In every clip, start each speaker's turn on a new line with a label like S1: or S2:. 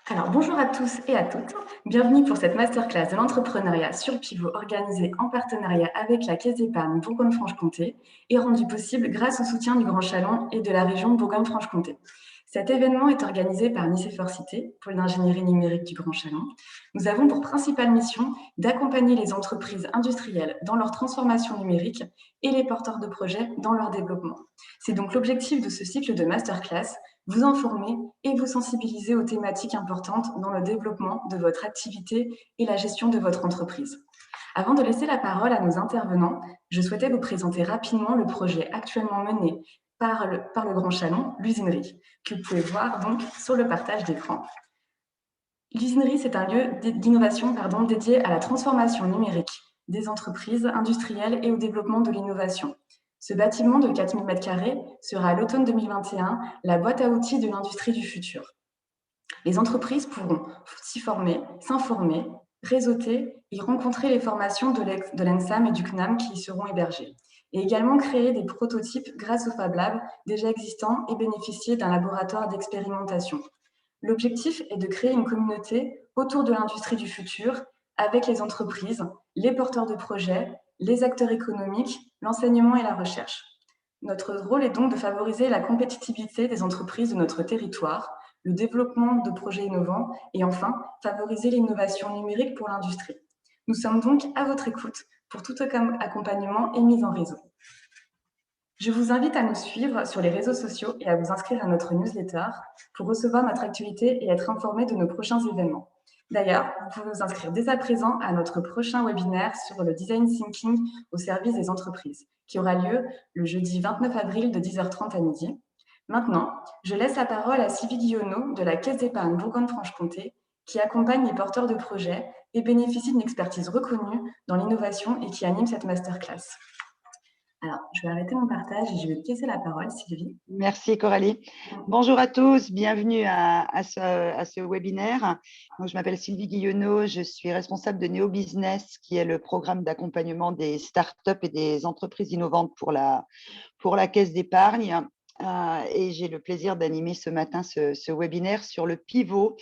S1: Alors, bonjour à tous et à toutes. Bienvenue pour cette masterclass de l'entrepreneuriat sur Pivot organisée en partenariat avec la Caisse d'épargne Bourgogne-Franche-Comté et rendue possible grâce au soutien du Grand Chalon et de la région Bourgogne-Franche-Comté. Cet événement est organisé par Nicéphore Cité, pôle d'ingénierie numérique du Grand Chalon. Nous avons pour principale mission d'accompagner les entreprises industrielles dans leur transformation numérique et les porteurs de projets dans leur développement. C'est donc l'objectif de ce cycle de masterclass, vous informer et vous sensibiliser aux thématiques importantes dans le développement de votre activité et la gestion de votre entreprise. Avant de laisser la parole à nos intervenants, je souhaitais vous présenter rapidement le projet actuellement mené par le Grand Chalon, l'usinerie, que vous pouvez voir donc sur le partage d'écran. L'usinerie, c'est un lieu d'innovation dédié à la transformation numérique des entreprises industrielles et au développement de l'innovation. Ce bâtiment de 4000 m² sera à l'automne 2021 la boîte à outils de l'industrie du futur. Les entreprises pourront s'y former, s'informer, réseauter et rencontrer les formations de l'ENSAM et du CNAM qui y seront hébergées. Et également créer des prototypes grâce au Fab Lab déjà existants et bénéficier d'un laboratoire d'expérimentation. L'objectif est de créer une communauté autour de l'industrie du futur avec les entreprises, les porteurs de projets, les acteurs économiques, l'enseignement et la recherche. Notre rôle est donc de favoriser la compétitivité des entreprises de notre territoire, le développement de projets innovants et enfin favoriser l'innovation numérique pour l'industrie. Nous sommes donc à votre écoute pour tout accompagnement et mise en réseau. Je vous invite à nous suivre sur les réseaux sociaux et à vous inscrire à notre newsletter pour recevoir notre actualité et être informé de nos prochains événements. D'ailleurs, vous pouvez vous inscrire dès à présent à notre prochain webinaire sur le design thinking au service des entreprises, qui aura lieu le jeudi 29 avril de 10h30 à midi. Maintenant, je laisse la parole à Sylvie Guillonneau de la Caisse d'épargne Bourgogne-Franche-Comté, qui accompagne les porteurs de projets et bénéficie d'une expertise reconnue dans l'innovation et qui anime cette masterclass. Alors, je vais arrêter mon partage et je vais te laisser la parole, Sylvie.
S2: Merci Coralie. Bonjour à tous, bienvenue à ce webinaire. Donc, je m'appelle Sylvie Guillonneau, je suis responsable de Neo Business, qui est le programme d'accompagnement des startups et des entreprises innovantes pour la Caisse d'épargne. Et j'ai le plaisir d'animer ce matin ce webinaire sur le pivot,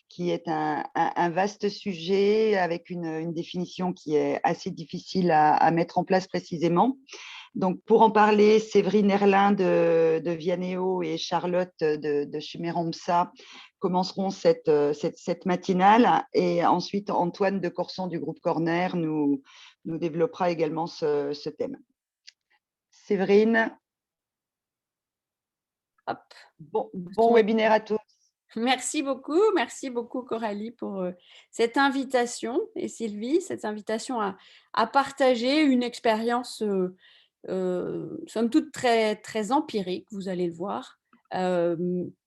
S2: qui est un vaste sujet avec une définition qui est assez difficile à mettre en place précisément. Donc, pour en parler, Séverine Erlin de Vianéo et Charlotte de Chumeromsa commenceront cette matinale. Et ensuite, Antoine de Corson du groupe Corner nous développera également ce thème. Séverine.
S3: Hop.
S2: Bon webinaire à tous.
S3: Merci beaucoup Coralie pour cette invitation et Sylvie, cette invitation à partager une expérience somme toute très, très empirique, vous allez le voir,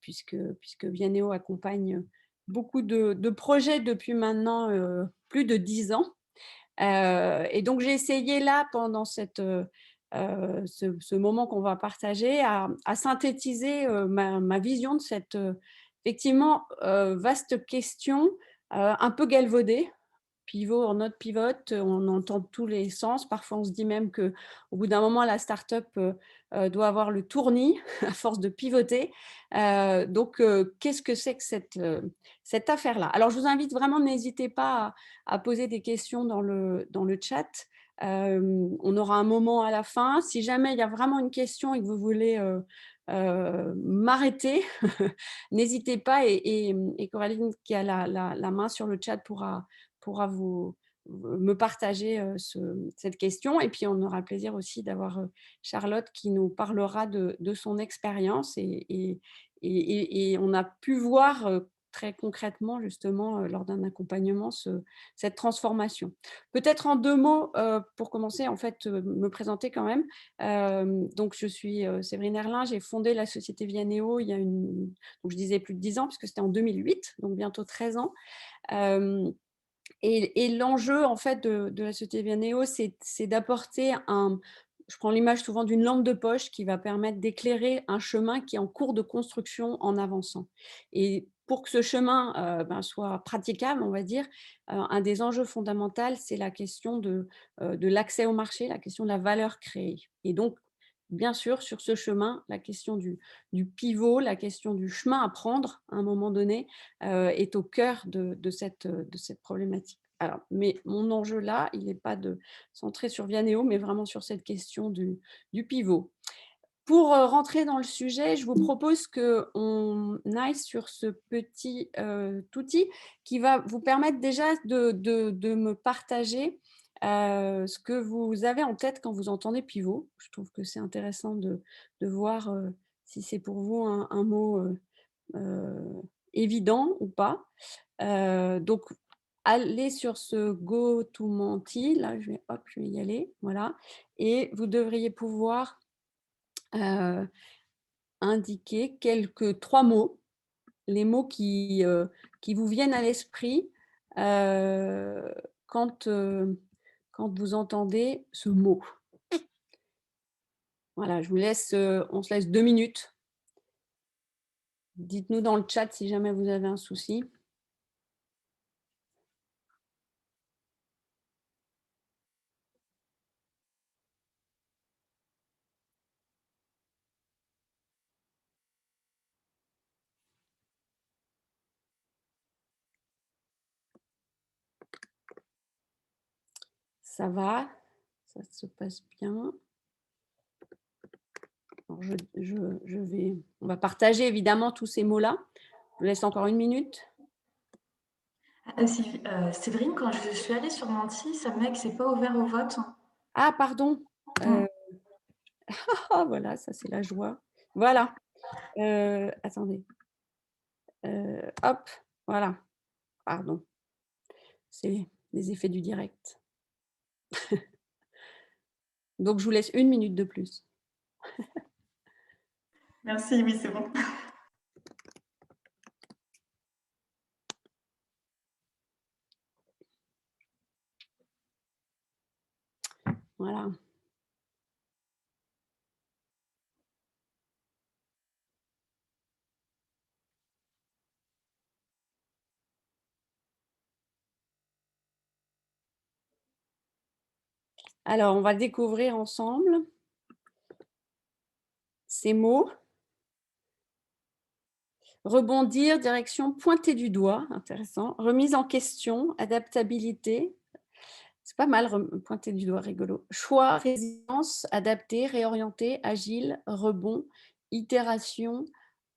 S3: puisque Vianéo accompagne beaucoup de projets depuis maintenant plus de 10 ans. Et donc, j'ai essayé là, pendant ce moment qu'on va partager, à synthétiser ma vision de cette effectivement vaste question, un peu galvaudée. Pivot en note pivote, on entend tous les sens. Parfois, on se dit même qu'au bout d'un moment, la start-up doit avoir le tournis à force de pivoter. Donc, qu'est-ce que c'est que cette affaire-là? Alors, je vous invite vraiment, n'hésitez pas à poser des questions dans le chat. On aura un moment à la fin. Si jamais il y a vraiment une question et que vous voulez m'arrêter, n'hésitez pas. Et Coraline, qui a la main sur le chat, pourra me partager cette question. Et puis, on aura le plaisir aussi d'avoir Charlotte qui nous parlera de son expérience. Et on a pu voir très concrètement, justement, lors d'un accompagnement, cette transformation. Peut-être en 2 mots, pour commencer, en fait, me présenter quand même. Donc, je suis Séverine Erlin, j'ai fondé la société Vianéo il y a donc je disais plus de 10 ans, puisque c'était en 2008, donc bientôt 13 ans. Et l'enjeu, en fait, de la société Vianéo, c'est d'apporter je prends l'image souvent d'une lampe de poche qui va permettre d'éclairer un chemin qui est en cours de construction en avançant. Et pour que ce chemin soit praticable, on va dire, un des enjeux fondamentaux, c'est la question de l'accès au marché, la question de la valeur créée. Et donc, bien sûr, sur ce chemin, la question du pivot, la question du chemin à prendre à un moment donné est au cœur de cette problématique. Alors, mais mon enjeu là, il n'est pas de centrer sur Vianéo, mais vraiment sur cette question du pivot. Pour rentrer dans le sujet, je vous propose qu'on aille sur ce petit outil qui va vous permettre déjà de me partager ce que vous avez en tête quand vous entendez pivot. Je trouve que c'est intéressant de voir si c'est pour vous un mot évident ou pas. Donc, allez sur ce Go to Menti. Là, je vais y aller. Voilà. Et vous devriez pouvoir indiquer quelques 3 mots, les mots qui vous viennent à l'esprit quand, quand vous entendez ce mot. Voilà, je vous laisse, on se laisse 2 minutes. Dites-nous dans le chat si jamais vous avez un souci. Ça va, ça se passe bien. Alors on va partager évidemment tous ces mots-là. Je vous laisse encore 1 minute.
S1: Séverine, quand je suis allée sur Menti, ça me met que c'est pas ouvert au vote.
S3: Ah, pardon. Voilà, ça c'est la joie. Voilà. Attendez. Hop, voilà. Pardon. C'est les effets du direct. Donc, je vous laisse 1 minute de plus.
S1: Merci, oui, c'est bon.
S3: Voilà. Alors, on va découvrir ensemble ces mots. Rebondir, direction, pointer du doigt, intéressant. Remise en question, adaptabilité. C'est pas mal, pointer du doigt, rigolo. Choix, résilience, adapter, réorienter, agile, rebond, itération,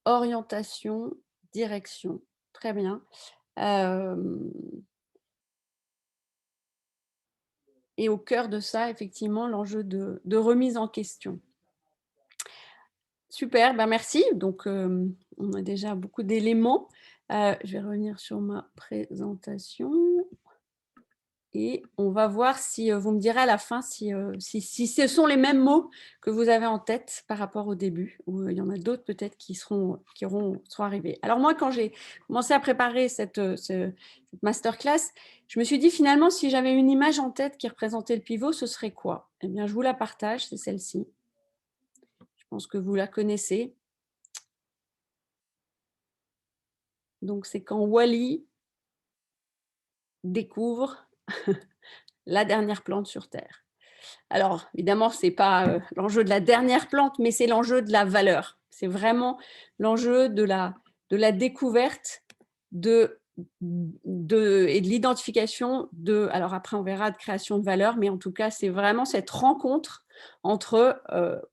S3: orientation, direction. Très bien. Et au cœur de ça, effectivement, l'enjeu de remise en question. Super, ben merci. Donc, on a déjà beaucoup d'éléments. Je vais revenir sur ma présentation. Et on va voir si vous me direz à la fin si ce sont les mêmes mots que vous avez en tête par rapport au début, ou il y en a d'autres peut-être qui seront arrivés. Alors moi, quand j'ai commencé à préparer cette masterclass, je me suis dit finalement, si j'avais une image en tête qui représentait le pivot, ce serait quoi? Eh bien, je vous la partage, c'est celle-ci. Je pense que vous la connaissez. Donc, c'est quand Wall-E découvre la dernière plante sur Terre. Alors, évidemment, ce n'est pas l'enjeu de la dernière plante, mais c'est l'enjeu de la valeur. C'est vraiment l'enjeu de la découverte et de l'identification alors après, on verra de création de valeur, mais en tout cas, c'est vraiment cette rencontre entre,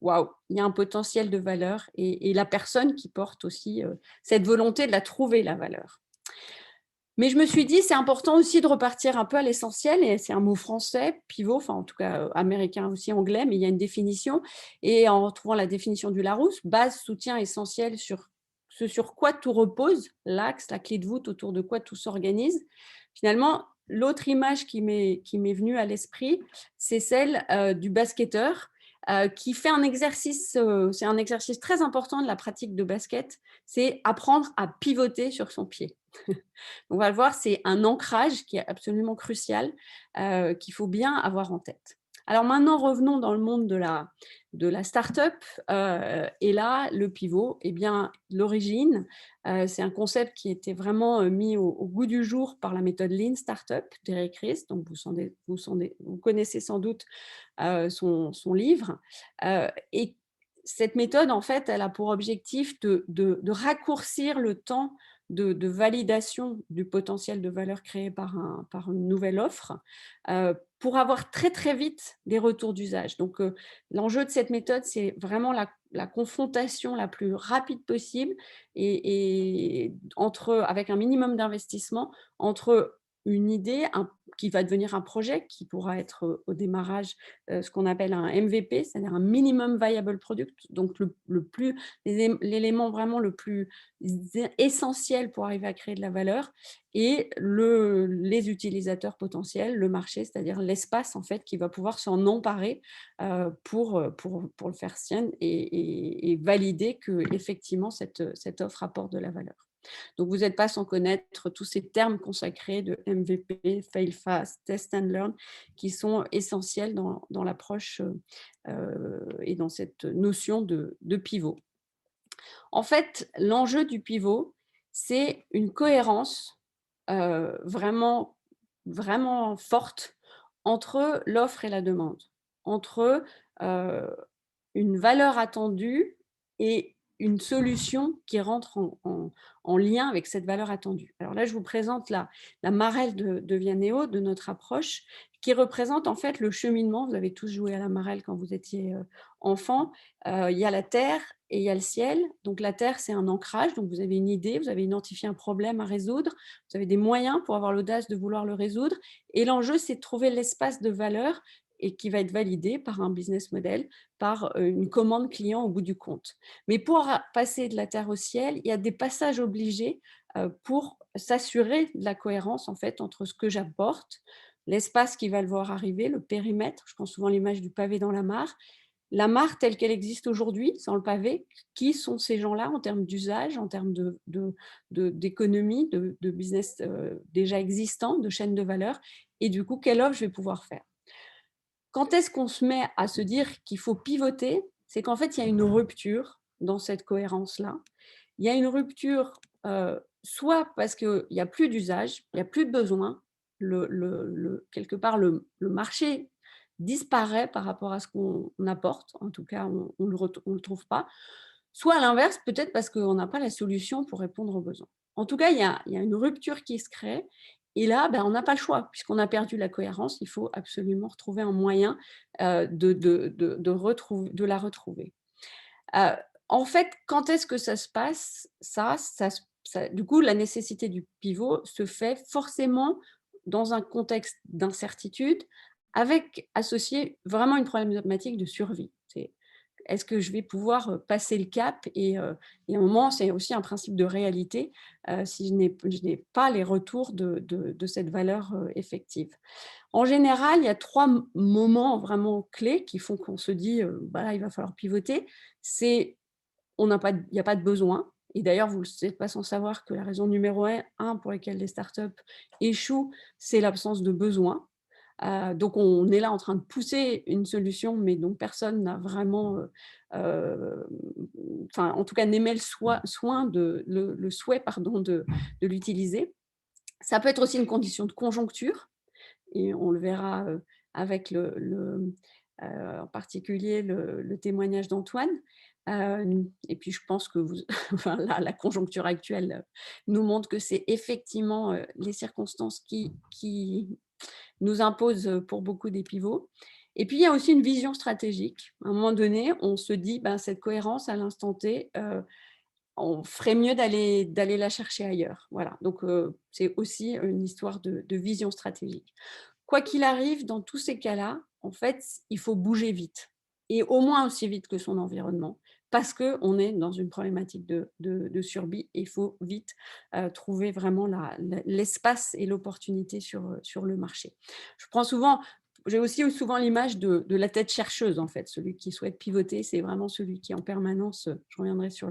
S3: waouh, il y a un potentiel de valeur et la personne qui porte aussi cette volonté de la trouver, la valeur. Mais je me suis dit, c'est important aussi de repartir un peu à l'essentiel, et c'est un mot français, pivot, enfin en tout cas américain aussi, anglais, mais il y a une définition. Et en retrouvant la définition du Larousse, base, soutien essentiel sur ce sur quoi tout repose, l'axe, la clé de voûte autour de quoi tout s'organise. Finalement, l'autre image qui m'est venue à l'esprit, c'est celle du basketteur qui fait un exercice, c'est un exercice très important de la pratique de basket, c'est apprendre à pivoter sur son pied. On va le voir, c'est un ancrage qui est absolument crucial, qu'il faut bien avoir en tête. Alors maintenant, revenons dans le monde de la start-up. Et là, le pivot, eh bien, l'origine, c'est un concept qui était vraiment mis au goût du jour par la méthode Lean Startup d'Eric Ries. Donc, vous connaissez sans doute son livre. Et cette méthode, en fait, elle a pour objectif de raccourcir le temps de validation du potentiel de valeur créé par une nouvelle offre pour avoir très, très vite des retours d'usage. Donc, l'enjeu de cette méthode, c'est vraiment la confrontation la plus rapide possible et avec un minimum d'investissement entre une idée qui va devenir un projet, qui pourra être au démarrage ce qu'on appelle un MVP, c'est-à-dire un minimum viable product, donc l'élément vraiment le plus essentiel pour arriver à créer de la valeur, et les utilisateurs potentiels, le marché, c'est-à-dire l'espace en fait qui va pouvoir s'en emparer pour le faire sienne et valider que effectivement cette offre apporte de la valeur. Donc, vous n'êtes pas sans connaître tous ces termes consacrés de MVP, fail fast, test and learn, qui sont essentiels dans l'approche et dans cette notion de pivot. En fait, l'enjeu du pivot, c'est une cohérence vraiment, vraiment forte entre l'offre et la demande, entre une valeur attendue et une solution qui rentre en lien avec cette valeur attendue. Alors là, je vous présente la marelle de Vianeo, de notre approche, qui représente en fait le cheminement. Vous avez tous joué à la marelle quand vous étiez enfant. Il y a la terre et il y a le ciel. Donc la terre, c'est un ancrage. Donc vous avez une idée, vous avez identifié un problème à résoudre, vous avez des moyens pour avoir l'audace de vouloir le résoudre. Et l'enjeu, c'est de trouver l'espace de valeur et qui va être validé par un business model, par une commande client au bout du compte. Mais pour passer de la terre au ciel, il y a des passages obligés pour s'assurer de la cohérence en fait entre ce que j'apporte, l'espace qui va le voir arriver, le périmètre, je prends souvent l'image du pavé dans la mare telle qu'elle existe aujourd'hui, sans le pavé, qui sont ces gens-là en termes d'usage, en termes d'économie, de business déjà existant, de chaîne de valeur, et du coup, quelle offre je vais pouvoir faire. Quand est-ce qu'on se met à se dire qu'il faut pivoter? C'est qu'en fait, il y a une rupture dans cette cohérence-là. Il y a une rupture, soit parce qu'il n'y a plus d'usage, il n'y a plus de besoin, quelque part, le marché disparaît par rapport à ce qu'on apporte, en tout cas, on ne le trouve pas, soit à l'inverse, peut-être parce qu'on n'a pas la solution pour répondre aux besoins. En tout cas, il y a une rupture qui se crée, et là, on n'a pas le choix, puisqu'on a perdu la cohérence, il faut absolument retrouver un moyen de la retrouver. En fait, quand est-ce que ça se passe du coup, la nécessité du pivot se fait forcément dans un contexte d'incertitude, avec associé vraiment une problématique de survie. Est-ce que je vais pouvoir passer le cap et à un moment, c'est aussi un principe de réalité si je n'ai pas les retours de cette valeur effective. En général, il y a 3 moments vraiment clés qui font qu'on se dit là, il va falloir pivoter. Il n'y a pas de besoin. Et d'ailleurs, vous n'êtes pas sans savoir que la raison numéro 1 pour laquelle les startups échouent, c'est l'absence de besoin. Donc, on est là en train de pousser une solution, mais dont personne n'a vraiment, en tout cas, n'émet le souhait de l'utiliser. Ça peut être aussi une condition de conjoncture, et on le verra avec en particulier le témoignage d'Antoine. Et puis, je pense que la conjoncture actuelle nous montre que c'est effectivement les circonstances qui nous imposent pour beaucoup des pivots. Et puis, il y a aussi une vision stratégique. À un moment donné, on se dit, cette cohérence à l'instant T, on ferait mieux d'aller la chercher ailleurs. Voilà. Donc, c'est aussi une histoire de vision stratégique. Quoi qu'il arrive, dans tous ces cas-là, en fait, il faut bouger vite, et au moins aussi vite que son environnement, parce qu'on est dans une problématique de survie, et il faut vite trouver vraiment l'espace et l'opportunité sur le marché. J'ai aussi souvent l'image de la tête chercheuse, en fait. Celui qui souhaite pivoter, c'est vraiment celui qui est en permanence, je reviendrai sur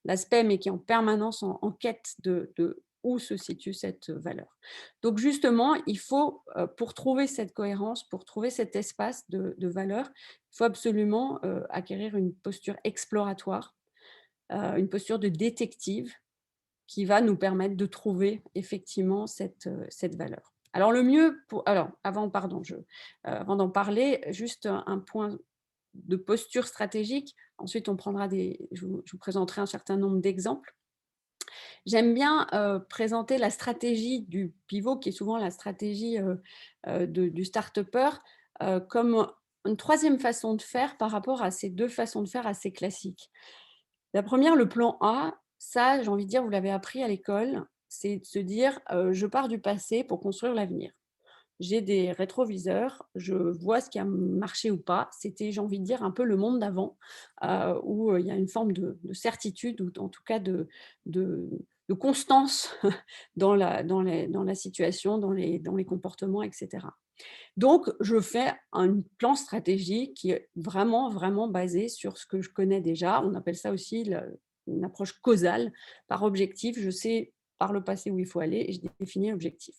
S3: l'aspect, mais qui est en permanence en quête de où se situe cette valeur. Donc justement, il faut, pour trouver cette cohérence, pour trouver cet espace de valeur, il faut absolument acquérir une posture exploratoire, une posture de détective qui va nous permettre de trouver effectivement cette valeur. Alors le mieux, avant d'en parler, juste un point de posture stratégique. Ensuite, je vous présenterai un certain nombre d'exemples. J'aime bien présenter la stratégie du pivot, qui est souvent la stratégie du start-upper, comme une troisième façon de faire par rapport à ces deux façons de faire assez classiques. La première, le plan A, ça, j'ai envie de dire, vous l'avez appris à l'école, c'est de se dire je pars du passé pour construire l'avenir. J'ai des rétroviseurs, je vois ce qui a marché ou pas. C'était, j'ai envie de dire, un peu le monde d'avant, où il y a une forme de certitude, ou en tout cas de, de constance dans la situation, dans les comportements, etc. Donc, je fais un plan stratégique qui est vraiment, vraiment basé sur ce que je connais déjà. On appelle ça aussi une approche causale. Par objectif, je sais par le passé où il faut aller et je définis l'objectif.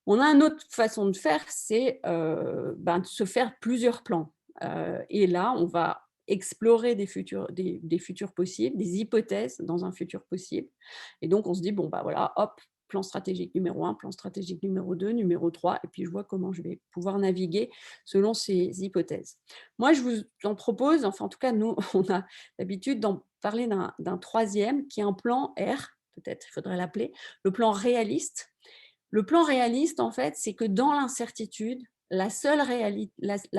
S3: On a une autre façon de faire, c'est de se faire plusieurs plans. Et là, on va explorer des futurs possibles, des hypothèses dans un futur possible. Et donc, on se dit, bon, bah voilà, hop, plan stratégique numéro 1, plan stratégique numéro 2, numéro 3, et puis je vois comment je vais pouvoir naviguer selon ces hypothèses. Moi, je vous en propose, enfin en tout cas, nous, on a l'habitude d'en parler d'un troisième, qui est un plan R, peut-être il faudrait l'appeler, le plan réaliste. Le plan réaliste, en fait, c'est que dans l'incertitude, la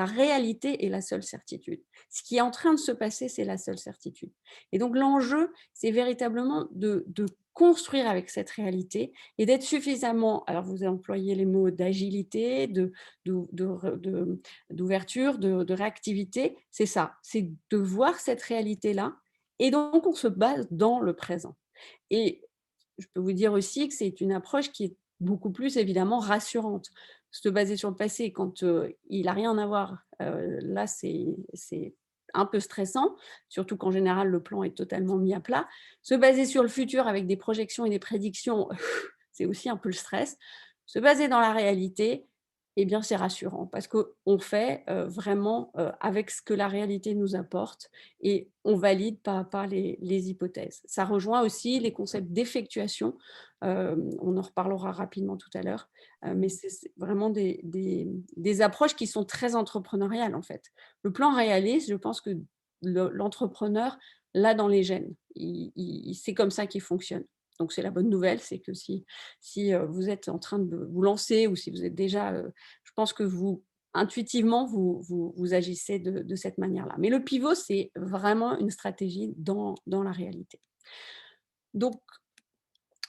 S3: réalité est la seule certitude. Ce qui est en train de se passer, c'est la seule certitude. Et donc, l'enjeu, c'est véritablement de construire avec cette réalité et d'être suffisamment, alors vous employez les mots d'agilité, d'ouverture, de réactivité, c'est ça, c'est de voir cette réalité-là, et donc on se base dans le présent. Et je peux vous dire aussi que c'est une approche qui est beaucoup plus évidemment rassurante. Se baser sur le passé quand il n'a rien à voir, là c'est un peu stressant, surtout qu'en général le plan est totalement mis à plat. Se baser sur le futur avec des projections et des prédictions, c'est aussi un peu le stress. Se baser dans la réalité, eh bien c'est rassurant parce qu'on fait vraiment avec ce que la réalité nous apporte et on valide pas à pas les hypothèses. Ça rejoint aussi les concepts d'effectuation, on en reparlera rapidement tout à l'heure, mais c'est vraiment des approches qui sont très entrepreneuriales en fait. Le plan réaliste, je pense que l'entrepreneur l'a dans les gènes, c'est comme ça qu'il fonctionne. Donc c'est la bonne nouvelle, c'est que si vous êtes en train de vous lancer ou si vous êtes déjà, je pense que intuitivement, vous agissez de cette manière-là. Mais le pivot, c'est vraiment une stratégie dans la réalité. Donc,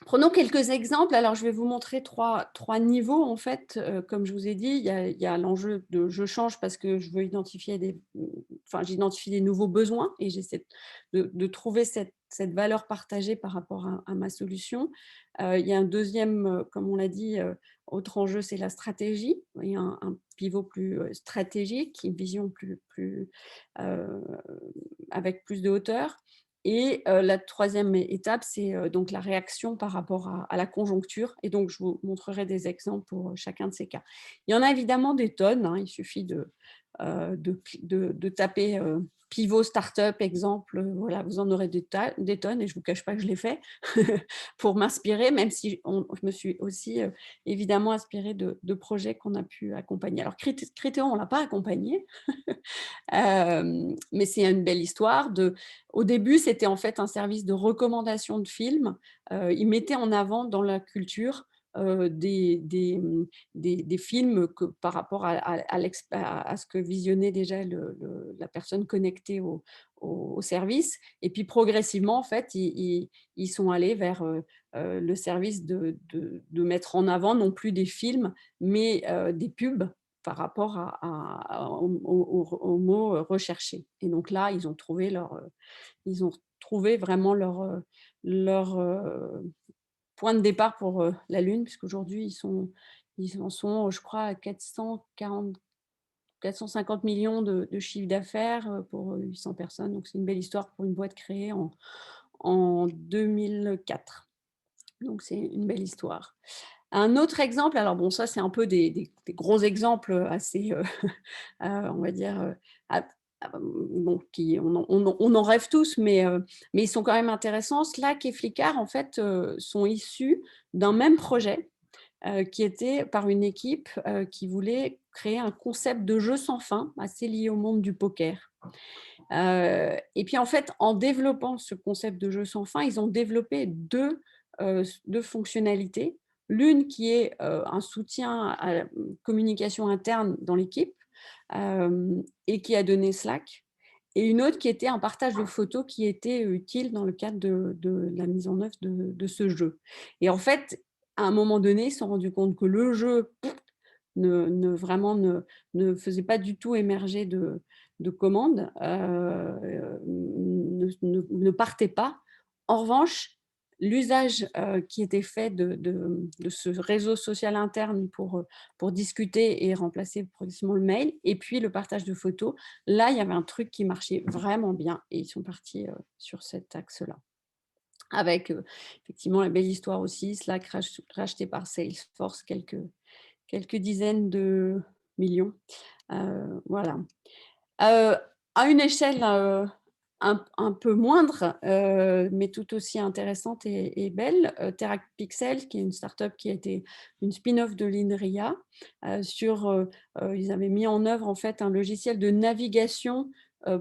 S3: prenons quelques exemples. Alors, je vais vous montrer trois niveaux. En fait, comme je vous ai dit, il y a l'enjeu de je change parce que je veux j'identifie des nouveaux besoins et j'essaie de trouver cette valeur partagée par rapport à ma solution. Il y a un deuxième, comme on l'a dit, autre enjeu, c'est la stratégie. Il y a un pivot plus stratégique, une vision avec plus de hauteur. Et la troisième étape, c'est donc la réaction par rapport à la conjoncture. Et donc, je vous montrerai des exemples pour chacun de ces cas. Il y en a évidemment des tonnes. Hein, il suffit de taper pivot startup exemple. Voilà, vous en aurez des tonnes. Et je ne vous cache pas que je l'ai fait pour m'inspirer, même si je me suis aussi évidemment inspirée de projets qu'on a pu accompagner. Alors, Criteo, on ne l'a pas accompagné. Mais c'est une belle histoire. Au début, c'était en fait un service de recommandation de films. Ils mettaient en avant dans la culture des films par rapport à ce que visionnait déjà la personne connectée au service. Et puis progressivement, en fait, ils sont allés vers le service de mettre en avant non plus des films, mais des pubs par rapport aux mots recherchés. Et donc là, ils ont trouvé vraiment leur point de départ pour la Lune, puisqu'aujourd'hui, ils en sont, je crois, à 450 millions de chiffre d'affaires pour 800 personnes. Donc, c'est une belle histoire pour une boîte créée en 2004. Donc, c'est une belle histoire. Un autre exemple, alors bon, ça c'est un peu des gros exemples assez, on va dire, bon, on en rêve tous, mais ils sont quand même intéressants. Slack et Flickr, en fait, sont issus d'un même projet qui était par une équipe qui voulait créer un concept de jeu sans fin, assez lié au monde du poker. Et puis en fait, en développant ce concept de jeu sans fin, ils ont développé deux fonctionnalités. L'une qui est un soutien à la communication interne dans l'équipe et qui a donné Slack, et une autre qui était un partage de photos qui était utile dans le cadre de la mise en œuvre de ce jeu. Et en fait, à un moment donné, ils se sont rendus compte que le jeu vraiment ne faisait pas du tout émerger de commandes, ne partait pas. En revanche, l'usage qui était fait de ce réseau social interne pour discuter et remplacer progressivement le mail, et puis le partage de photos, là, il y avait un truc qui marchait vraiment bien et ils sont partis sur cet axe-là. Avec effectivement la belle histoire aussi, Slack racheté par Salesforce, quelques dizaines de millions. Voilà. À une échelle un peu moindre, mais tout aussi intéressante et belle, TerraPixel, qui est une start-up qui a été une spin-off de l'INRIA, ils avaient mis en œuvre en fait un logiciel de navigation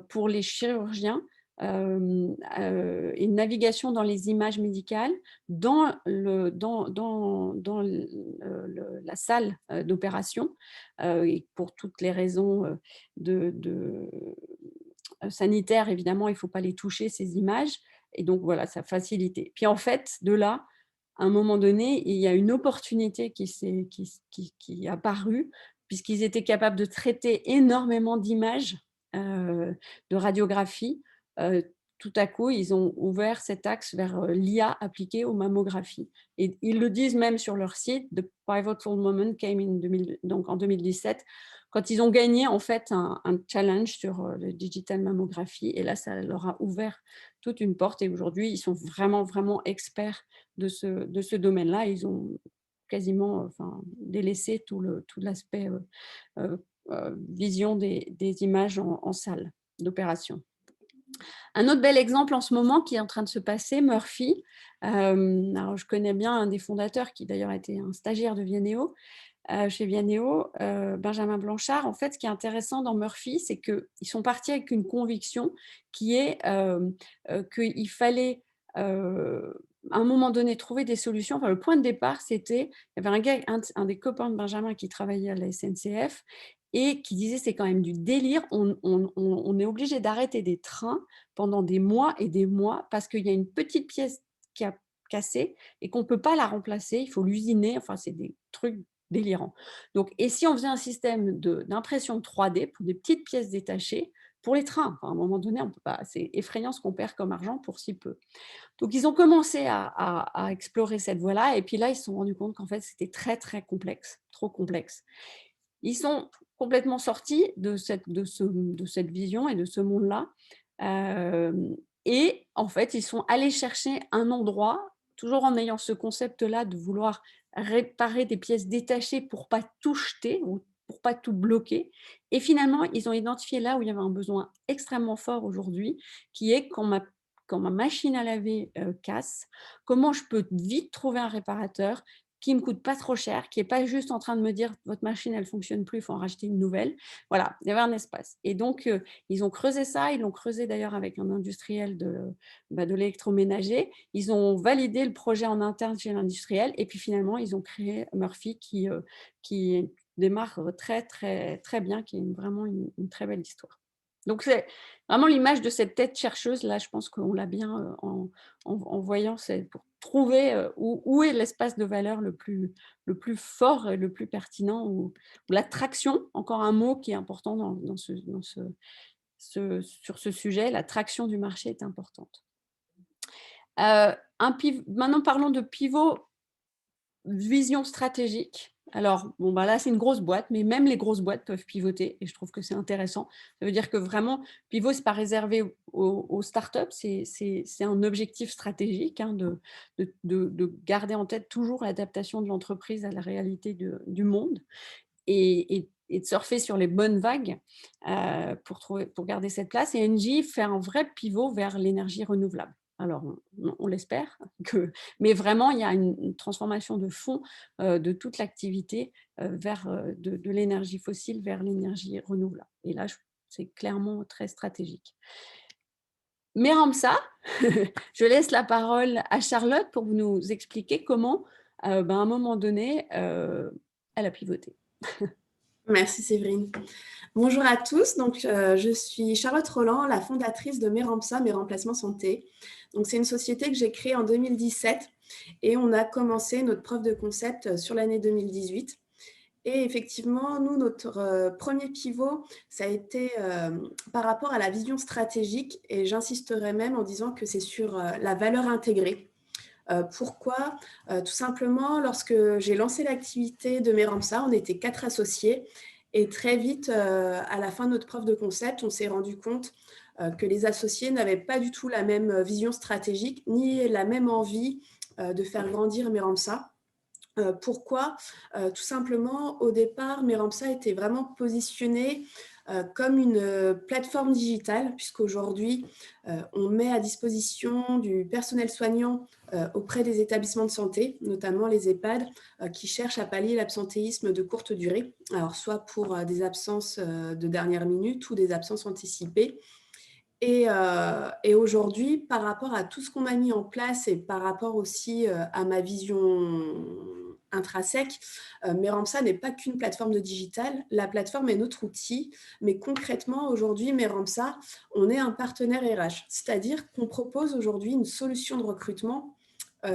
S3: pour les chirurgiens, et navigation dans les images médicales dans la salle d'opération, et pour toutes les raisons sanitaires, évidemment, il ne faut pas les toucher, ces images, et donc voilà, ça facilitait. Puis en fait, de là, à un moment donné, il y a une opportunité qui est apparue, puisqu'ils étaient capables de traiter énormément d'images de radiographie. Tout à coup, ils ont ouvert cet axe vers l'IA appliquée aux mammographies. Et ils le disent même sur leur site, The Pivotal Moment came donc en 2017, quand ils ont gagné en fait un challenge sur le digital mammographie. Et là, ça leur a ouvert toute une porte. Et aujourd'hui, ils sont vraiment, vraiment experts de ce domaine-là. Ils ont quasiment délaissé tout l'aspect vision des images en salle d'opération. Un autre bel exemple en ce moment qui est en train de se passer, Murphy. Alors je connais bien un des fondateurs qui d'ailleurs a été un stagiaire de Vianeo, chez Vianeo, Benjamin Blanchard. En fait, ce qui est intéressant dans Murphy, c'est qu'ils sont partis avec une conviction qui est qu'il fallait à un moment donné trouver des solutions. Enfin, le point de départ, c'était, il y avait un gars, un des copains de Benjamin qui travaillait à la SNCF et qui disait c'est quand même du délire, on est obligé d'arrêter des trains pendant des mois et des mois parce qu'il y a une petite pièce qui a cassé et qu'on ne peut pas la remplacer, il faut l'usiner, enfin c'est des trucs délirants. Donc, et si on faisait un système d'impression 3D pour des petites pièces détachées pour les trains, enfin, à un moment donné, on peut pas, c'est effrayant ce qu'on perd comme argent pour si peu. Donc, ils ont commencé à explorer cette voie-là, et puis là, ils se sont rendus compte qu'en fait, c'était très, très complexe, trop complexe. Ils sont complètement sortis de cette vision et de ce monde-là. Et en fait, ils sont allés chercher un endroit, toujours en ayant ce concept-là de vouloir réparer des pièces détachées pour ne pas tout jeter ou pour ne pas tout bloquer. Et finalement, ils ont identifié là où il y avait un besoin extrêmement fort aujourd'hui, qui est quand ma machine à laver casse, comment je peux vite trouver un réparateur qui ne me coûte pas trop cher, qui n'est pas juste en train de me dire votre machine, elle ne fonctionne plus, il faut en racheter une nouvelle. Voilà, il y avait un espace. Et donc, ils ont creusé ça, ils l'ont creusé d'ailleurs avec un industriel de l'électroménager. Ils ont validé le projet en interne chez l'industriel, et puis finalement, ils ont créé Murphy qui démarre très, très, très bien, qui est vraiment une très belle histoire. Donc, c'est vraiment l'image de cette tête chercheuse. Là, je pense qu'on l'a bien en voyant, c'est pour trouver où est l'espace de valeur le plus fort et le plus pertinent, ou l'attraction, encore un mot qui est important sur ce sujet, la traction du marché est importante. Maintenant, parlons de pivot, vision stratégique. Alors, là, c'est une grosse boîte, mais même les grosses boîtes peuvent pivoter, et je trouve que c'est intéressant. Ça veut dire que vraiment, pivot, ce n'est pas réservé aux startups, c'est un objectif stratégique, de garder en tête toujours l'adaptation de l'entreprise à la réalité du monde, et de surfer sur les bonnes vagues pour garder cette place. Et Engie fait un vrai pivot vers l'énergie renouvelable. Alors, on l'espère, mais vraiment, il y a une transformation de fond de toute l'activité vers de l'énergie fossile vers l'énergie renouvelable. Et là, c'est clairement très stratégique. Mais Ramsa, je laisse la parole à Charlotte pour nous expliquer comment, à un moment donné, elle a pivoté.
S4: Merci Séverine. Bonjour à tous, donc, je suis Charlotte Roland, la fondatrice de Merampsa, Mes Remplacements Santé. Donc, c'est une société que j'ai créée en 2017 et on a commencé notre preuve de concept sur l'année 2018. Et effectivement, nous, notre premier pivot, ça a été par rapport à la vision stratégique et j'insisterai même en disant que c'est sur la valeur intégrée. Pourquoi Tout simplement, lorsque j'ai lancé l'activité de Merampsa, on était 4 associés et très vite, à la fin de notre preuve de concept, on s'est rendu compte que les associés n'avaient pas du tout la même vision stratégique ni la même envie de faire grandir Merampsa. Pourquoi Tout simplement, au départ, Merampsa était vraiment positionné comme une plateforme digitale, puisqu'aujourd'hui, on met à disposition du personnel soignant auprès des établissements de santé, notamment les EHPAD, qui cherchent à pallier l'absentéisme de courte durée, alors soit pour des absences de dernière minute ou des absences anticipées. Et aujourd'hui, par rapport à tout ce qu'on a mis en place et par rapport aussi à ma vision intrinsèque, Merampsa n'est pas qu'une plateforme de digital. La plateforme est notre outil, mais concrètement, aujourd'hui, Merampsa, on est un partenaire RH. C'est-à-dire qu'on propose aujourd'hui une solution de recrutement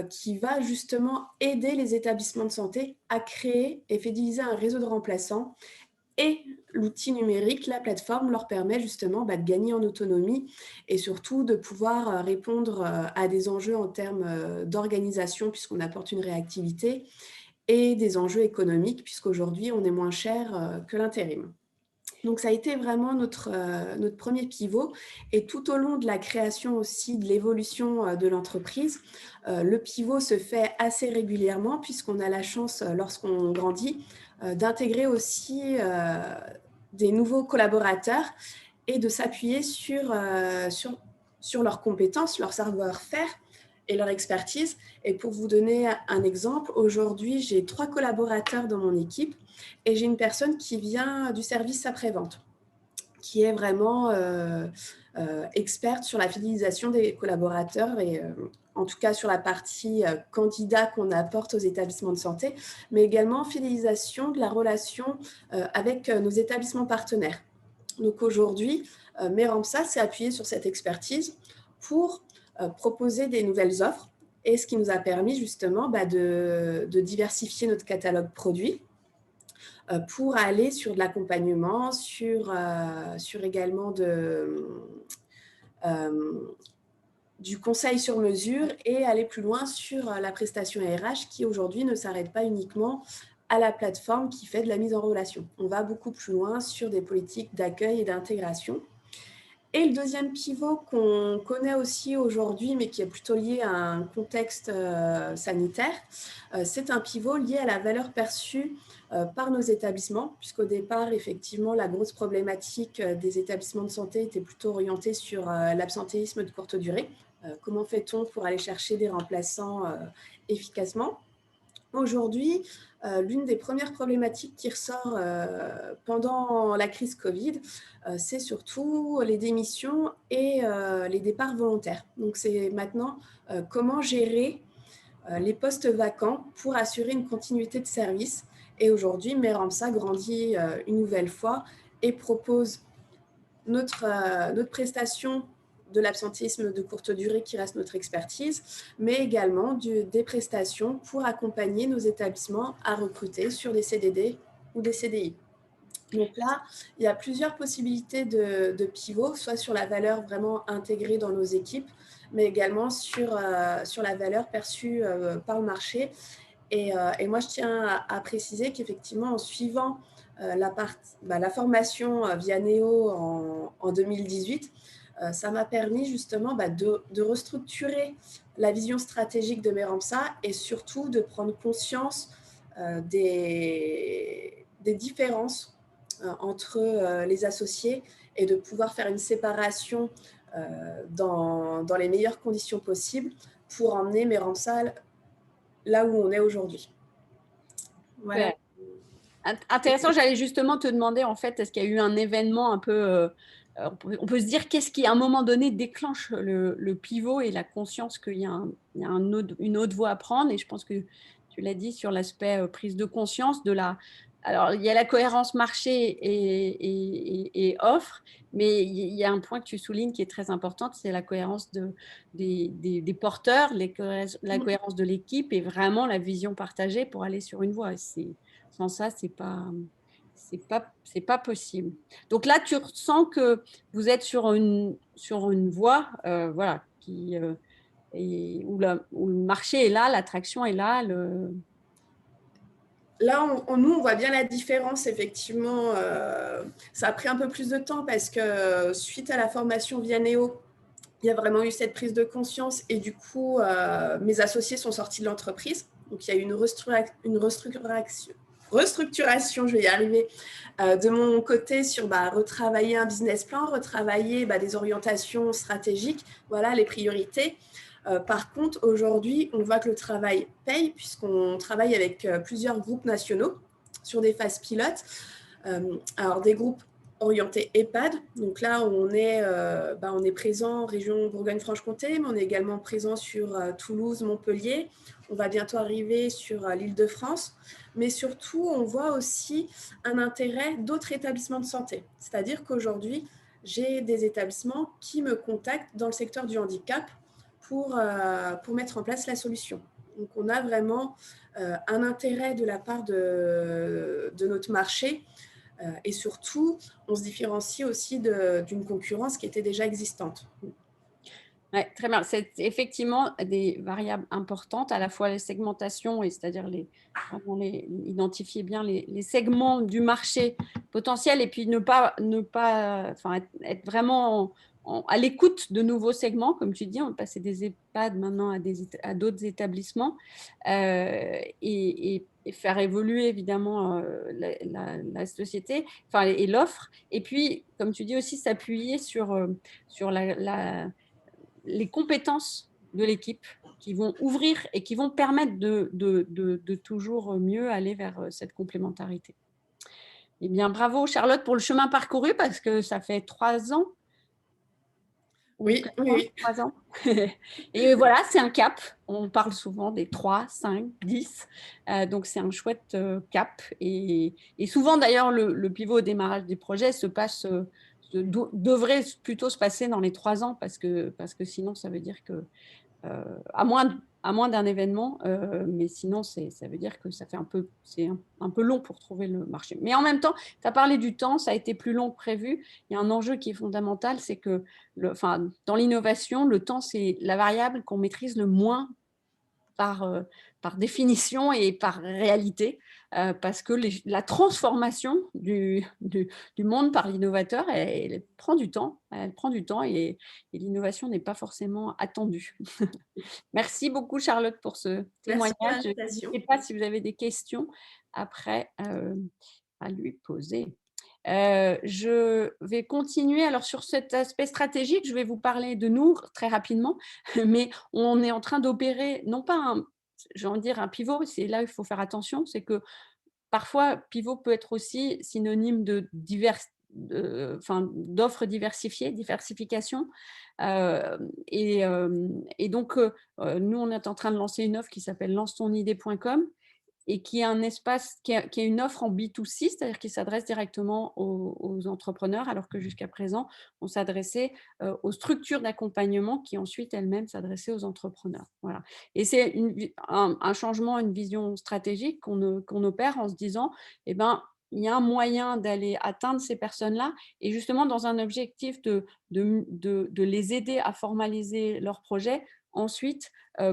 S4: qui va justement aider les établissements de santé à créer et fidéliser un réseau de remplaçants. Et l'outil numérique, la plateforme, leur permet justement de gagner en autonomie et surtout de pouvoir répondre à des enjeux en termes d'organisation puisqu'on apporte une réactivité et des enjeux économiques puisqu'aujourd'hui, on est moins cher que l'intérim. Donc, ça a été vraiment notre premier pivot. Et tout au long de la création aussi, de l'évolution de l'entreprise, le pivot se fait assez régulièrement puisqu'on a la chance, lorsqu'on grandit, d'intégrer aussi des nouveaux collaborateurs et de s'appuyer sur leurs compétences, leur savoir-faire et leur expertise. Et pour vous donner un exemple, aujourd'hui, j'ai 3 collaborateurs dans mon équipe et j'ai une personne qui vient du service après-vente, qui est vraiment experte sur la fidélisation des collaborateurs et en tout cas sur la partie candidat qu'on apporte aux établissements de santé, mais également fidélisation de la relation avec nos établissements partenaires. Donc aujourd'hui, Merampsa s'est appuyé sur cette expertise pour proposer des nouvelles offres et ce qui nous a permis justement de diversifier notre catalogue produit pour aller sur de l'accompagnement, sur également du conseil sur mesure et aller plus loin sur la prestation RH qui aujourd'hui ne s'arrête pas uniquement à la plateforme qui fait de la mise en relation. On va beaucoup plus loin sur des politiques d'accueil et d'intégration. Et le deuxième pivot qu'on connaît aussi aujourd'hui, mais qui est plutôt lié à un contexte sanitaire, c'est un pivot lié à la valeur perçue par nos établissements, puisqu'au départ, effectivement, la grosse problématique des établissements de santé était plutôt orientée sur l'absentéisme de courte durée. Comment fait-on pour aller chercher des remplaçants efficacement ? Aujourd'hui, l'une des premières problématiques qui ressort pendant la crise Covid, c'est surtout les démissions et les départs volontaires. Donc, c'est maintenant comment gérer les postes vacants pour assurer une continuité de service. Et aujourd'hui, Merampsa grandit une nouvelle fois et propose notre prestation de l'absentéisme de courte durée qui reste notre expertise, mais également des prestations pour accompagner nos établissements à recruter sur des CDD ou des CDI. Donc là, il y a plusieurs possibilités de pivot, soit sur la valeur vraiment intégrée dans nos équipes, mais également sur la valeur perçue par le marché. Et moi, je tiens à préciser qu'effectivement, en suivant la formation via Néo en 2018, ça m'a permis justement de restructurer la vision stratégique de Merampsa et surtout de prendre conscience des différences entre les associés et de pouvoir faire une séparation dans les meilleures conditions possibles pour emmener Mérampsal là où on est aujourd'hui. Voilà.
S3: Ouais. Intéressant, j'allais justement te demander, en fait, est-ce qu'il y a eu un événement un peu, on peut se dire, qu'est-ce qui, à un moment donné, déclenche le pivot et la conscience qu'il y a, une autre voie à prendre. Et je pense que tu l'as dit sur l'aspect prise de conscience de la... Alors, il y a la cohérence marché et offre, mais il y a un point que tu soulignes qui est très important, c'est la cohérence des porteurs, la cohérence de l'équipe et vraiment la vision partagée pour aller sur une voie. Sans ça, c'est pas possible. Donc là, tu ressens que vous êtes sur une voie, voilà, où le marché est là, l'attraction est là.
S4: Là, nous, on voit bien la différence, effectivement. Ça a pris un peu plus de temps parce que suite à la formation Vianeo, il y a vraiment eu cette prise de conscience et du coup, mes associés sont sortis de l'entreprise. Donc, il y a eu une restructuration, je vais y arriver, de mon côté sur retravailler un business plan, retravailler des orientations stratégiques, voilà, les priorités. Par contre, aujourd'hui, on voit que le travail paye puisqu'on travaille avec plusieurs groupes nationaux sur des phases pilotes. Alors, des groupes orientés EHPAD. Donc là, on est présent en région Bourgogne-Franche-Comté, mais on est également présent sur Toulouse, Montpellier. On va bientôt arriver sur l'Île-de-France. Mais surtout, on voit aussi un intérêt d'autres établissements de santé. C'est-à-dire qu'aujourd'hui, j'ai des établissements qui me contactent dans le secteur du handicap pour mettre en place la solution. Donc, on a vraiment un intérêt de la part de notre marché et surtout, on se différencie aussi d'une concurrence qui était déjà existante.
S3: Ouais, très bien. C'est effectivement des variables importantes, à la fois les segmentations, et c'est-à-dire identifier bien les segments du marché potentiel et puis ne pas être vraiment à l'écoute de nouveaux segments. Comme tu dis, on va passer des EHPAD maintenant à d'autres établissements et faire évoluer évidemment la société et l'offre. Et puis, comme tu dis aussi, s'appuyer sur les compétences de l'équipe qui vont ouvrir et qui vont permettre de toujours mieux aller vers cette complémentarité. Eh bien, bravo Charlotte pour le chemin parcouru parce que ça fait 3 ans.
S4: Oui.
S3: 3 ans. Et voilà, c'est un cap. On parle souvent des 3, 5, 10. Donc, c'est un chouette cap. Et souvent, d'ailleurs, le pivot au démarrage des projets devrait plutôt se passer dans les 3 ans parce que sinon, ça veut dire que, à moins d'un événement, mais sinon, ça veut dire que c'est un peu long pour trouver le marché. Mais en même temps, tu as parlé du temps, ça a été plus long que prévu. Il y a un enjeu qui est fondamental, c'est que dans l'innovation, le temps, c'est la variable qu'on maîtrise le moins par définition et par réalité, parce que la transformation du monde par l'innovateur, elle prend du temps, et l'innovation n'est pas forcément attendue. Merci beaucoup Charlotte pour ce témoignage. Je ne sais pas si vous avez des questions après à lui poser. Je vais continuer. Alors, sur cet aspect stratégique, je vais vous parler de nous très rapidement, mais on est en train d'opérer, non pas un pivot, c'est là où il faut faire attention, c'est que parfois, pivot peut être aussi synonyme d'offres diversifiées, diversification. Et donc, nous, on est en train de lancer une offre qui s'appelle lance-ton-idée.com et qui est un espace, qui est une offre en B2C, c'est-à-dire qui s'adresse directement aux entrepreneurs, alors que jusqu'à présent, on s'adressait aux structures d'accompagnement qui ensuite elles-mêmes s'adressaient aux entrepreneurs. Voilà. Et c'est un changement, une vision stratégique qu'on opère en se disant, il y a un moyen d'aller atteindre ces personnes-là et justement dans un objectif de les aider à formaliser leurs projets ensuite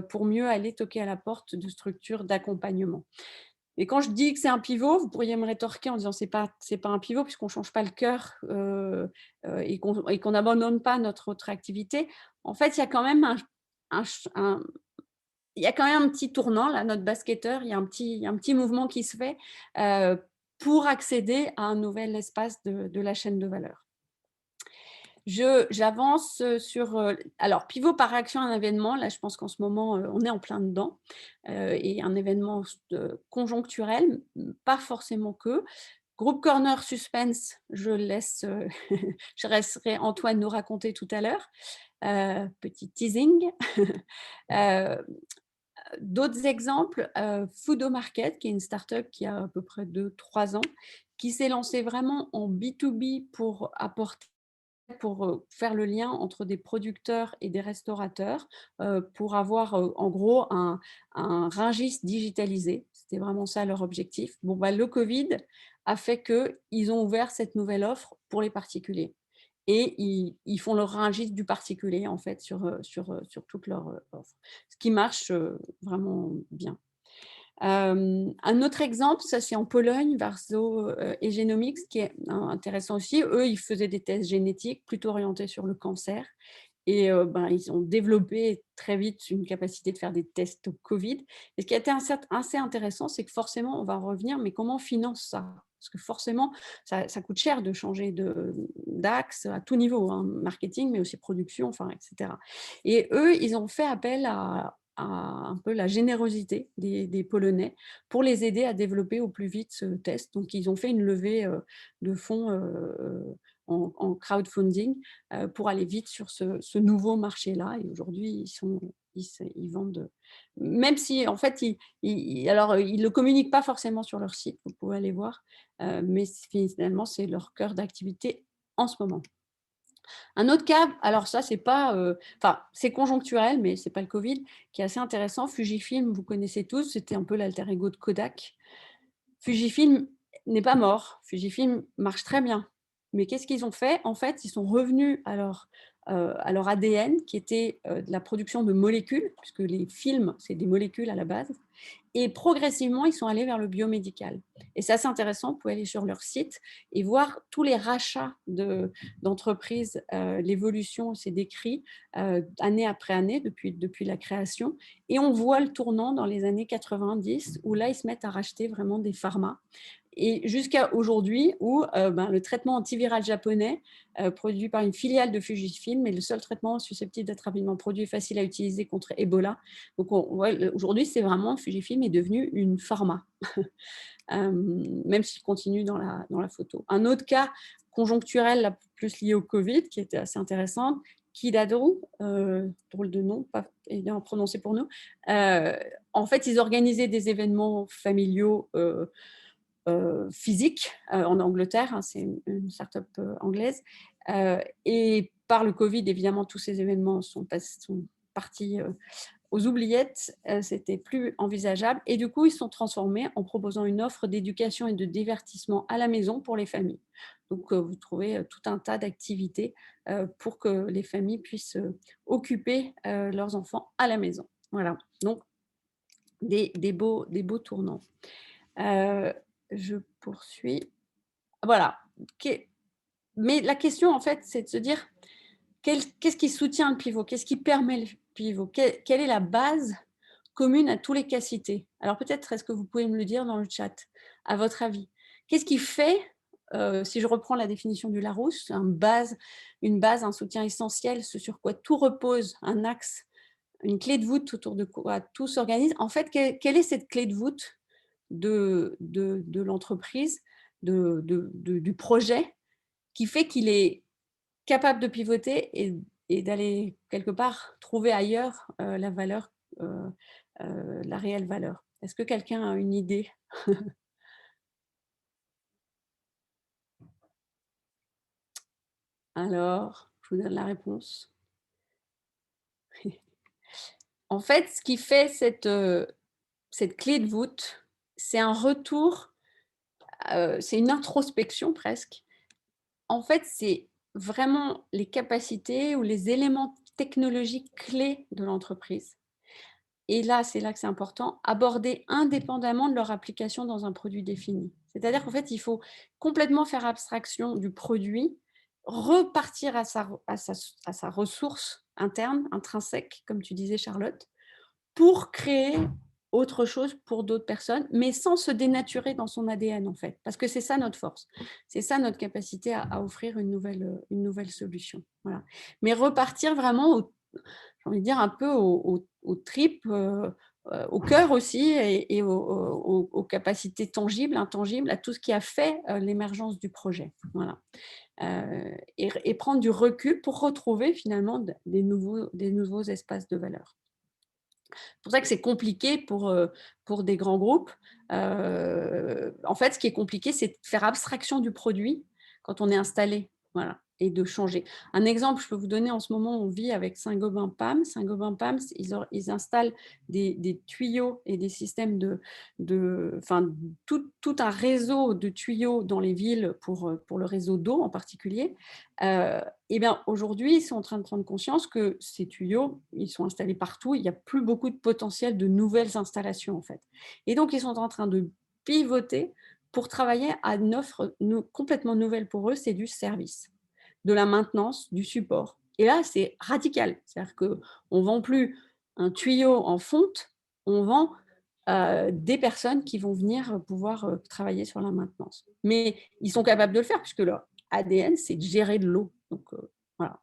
S3: pour mieux aller toquer à la porte de structures d'accompagnement. Et quand je dis que c'est un pivot, vous pourriez me rétorquer en disant c'est pas un pivot puisqu'on ne change pas le cœur et qu'on n'abandonne pas notre autre activité. En fait, il y a quand même il y a quand même un petit tournant, là, notre basketteur, il y a un petit mouvement qui se fait pour accéder à un nouvel espace de la chaîne de valeur. J'avance sur… alors, pivot par réaction à un événement, là, je pense qu'en ce moment, on est en plein dedans. Et un événement conjoncturel, pas forcément que. Groupe Corner Suspense, je laisserai Antoine nous raconter tout à l'heure. Petit teasing. D'autres exemples, Foodo Market, qui est une start-up qui a à peu près 2-3 ans, qui s'est lancée vraiment en B2B pour faire le lien entre des producteurs et des restaurateurs, pour avoir en gros un Rungis digitalisé. C'était vraiment ça leur objectif. Bon, le Covid a fait qu'ils ont ouvert cette nouvelle offre pour les particuliers. Et ils font leur Rungis du particulier en fait sur toute leur offre. Ce qui marche vraiment bien. Un autre exemple, ça c'est en Pologne, Warsaw et Genomics, qui est intéressant aussi. Eux, ils faisaient des tests génétiques plutôt orientés sur le cancer. Et ils ont développé très vite une capacité de faire des tests au Covid. Et ce qui a été assez intéressant, c'est que forcément, on va revenir, mais comment on finance ça? Parce que forcément, ça coûte cher de changer d'axe à tout niveau, hein, marketing, mais aussi production, etc. Et eux, ils ont fait appel à un peu la générosité des Polonais pour les aider à développer au plus vite ce test. Donc, ils ont fait une levée de fonds en crowdfunding pour aller vite sur ce nouveau marché-là. Et aujourd'hui, ils vendent, même si en fait, ils ne le communiquent pas forcément sur leur site, vous pouvez aller voir, mais finalement, c'est leur cœur d'activité en ce moment. Un autre cas, alors ça, c'est pas, c'est conjoncturel, mais c'est pas le Covid, qui est assez intéressant. Fujifilm, vous connaissez tous, c'était un peu l'alter ego de Kodak. Fujifilm n'est pas mort. Fujifilm marche très bien. Mais qu'est-ce qu'ils ont fait? En fait, ils sont revenus à leur ADN, qui était de la production de molécules, puisque les films, c'est des molécules à la base. Et progressivement, ils sont allés vers le biomédical. Et c'est assez intéressant, vous pouvez aller sur leur site et voir tous les rachats d'entreprises, l'évolution, c'est décrit année après année depuis la création. Et on voit le tournant dans les années 90, où là, ils se mettent à racheter vraiment des pharmas. Et jusqu'à aujourd'hui, où le traitement antiviral japonais, produit par une filiale de Fujifilm, est le seul traitement susceptible d'être rapidement produit et facile à utiliser contre Ebola. Donc, aujourd'hui, c'est vraiment, Fujifilm est devenu une pharma, même s'il continue dans la photo. Un autre cas conjoncturel, là, plus lié au Covid, qui était assez intéressant, Kidadru, drôle de nom, pas évident à prononcer pour nous. En fait, ils organisaient des événements familiaux physique en Angleterre, hein, c'est une start-up anglaise. Et par le Covid, évidemment, tous ces événements sont partis aux oubliettes, c'était plus envisageable. Et du coup, ils sont transformés en proposant une offre d'éducation et de divertissement à la maison pour les familles. Donc, vous trouvez tout un tas d'activités pour que les familles puissent occuper leurs enfants à la maison. Voilà, donc des beaux tournants. Je poursuis. Voilà. Mais la question, en fait, c'est de se dire qu'est-ce qui soutient le pivot? Qu'est-ce qui permet le pivot? Quelle est la base commune à tous les cas cités? Alors peut-être, est-ce que vous pouvez me le dire dans le chat, à votre avis? Qu'est-ce qui fait, si je reprends la définition du Larousse, une base, un soutien essentiel, ce sur quoi tout repose, un axe, une clé de voûte autour de quoi tout s'organise? En fait, quelle est cette clé de voûte de l'entreprise, du projet, qui fait qu'il est capable de pivoter et d'aller quelque part trouver ailleurs la valeur, la réelle valeur. Est-ce que quelqu'un a une idée? Alors, je vous donne la réponse. En fait, ce qui fait cette clé de voûte, c'est un retour, c'est une introspection presque. En fait, c'est vraiment les capacités ou les éléments technologiques clés de l'entreprise. Et là, c'est là que c'est important, aborder indépendamment de leur application dans un produit défini. C'est-à-dire qu'en fait, il faut complètement faire abstraction du produit, repartir à sa ressource interne, intrinsèque, comme tu disais, Charlotte, pour créer autre chose pour d'autres personnes, mais sans se dénaturer dans son ADN, en fait, parce que c'est ça notre force, c'est ça notre capacité à offrir une nouvelle solution. Voilà. Mais repartir vraiment, j'ai envie de dire, un peu aux tripes, au cœur aussi, et aux capacités tangibles, intangibles, à tout ce qui a fait l'émergence du projet. Voilà. Et prendre du recul pour retrouver finalement des nouveaux espaces de valeur. C'est pour ça que c'est compliqué pour des grands groupes. En fait, ce qui est compliqué, c'est de faire abstraction du produit quand on est installé, voilà, et de changer. Un exemple, je peux vous donner, en ce moment, on vit avec Saint-Gobain-Pam. Saint-Gobain-Pam, ils installent des tuyaux et des systèmes tout un réseau de tuyaux dans les villes pour le réseau d'eau en particulier. Et bien aujourd'hui, ils sont en train de prendre conscience que ces tuyaux, ils sont installés partout, il n'y a plus beaucoup de potentiel de nouvelles installations en fait. Et donc, ils sont en train de pivoter pour travailler à une offre complètement nouvelle pour eux, c'est du service, de la maintenance, du support. Et là, c'est radical, c'est-à-dire qu'on ne vend plus un tuyau en fonte, on vend des personnes qui vont venir pouvoir travailler sur la maintenance. Mais ils sont capables de le faire puisque leur ADN, c'est de gérer de l'eau. Donc, voilà.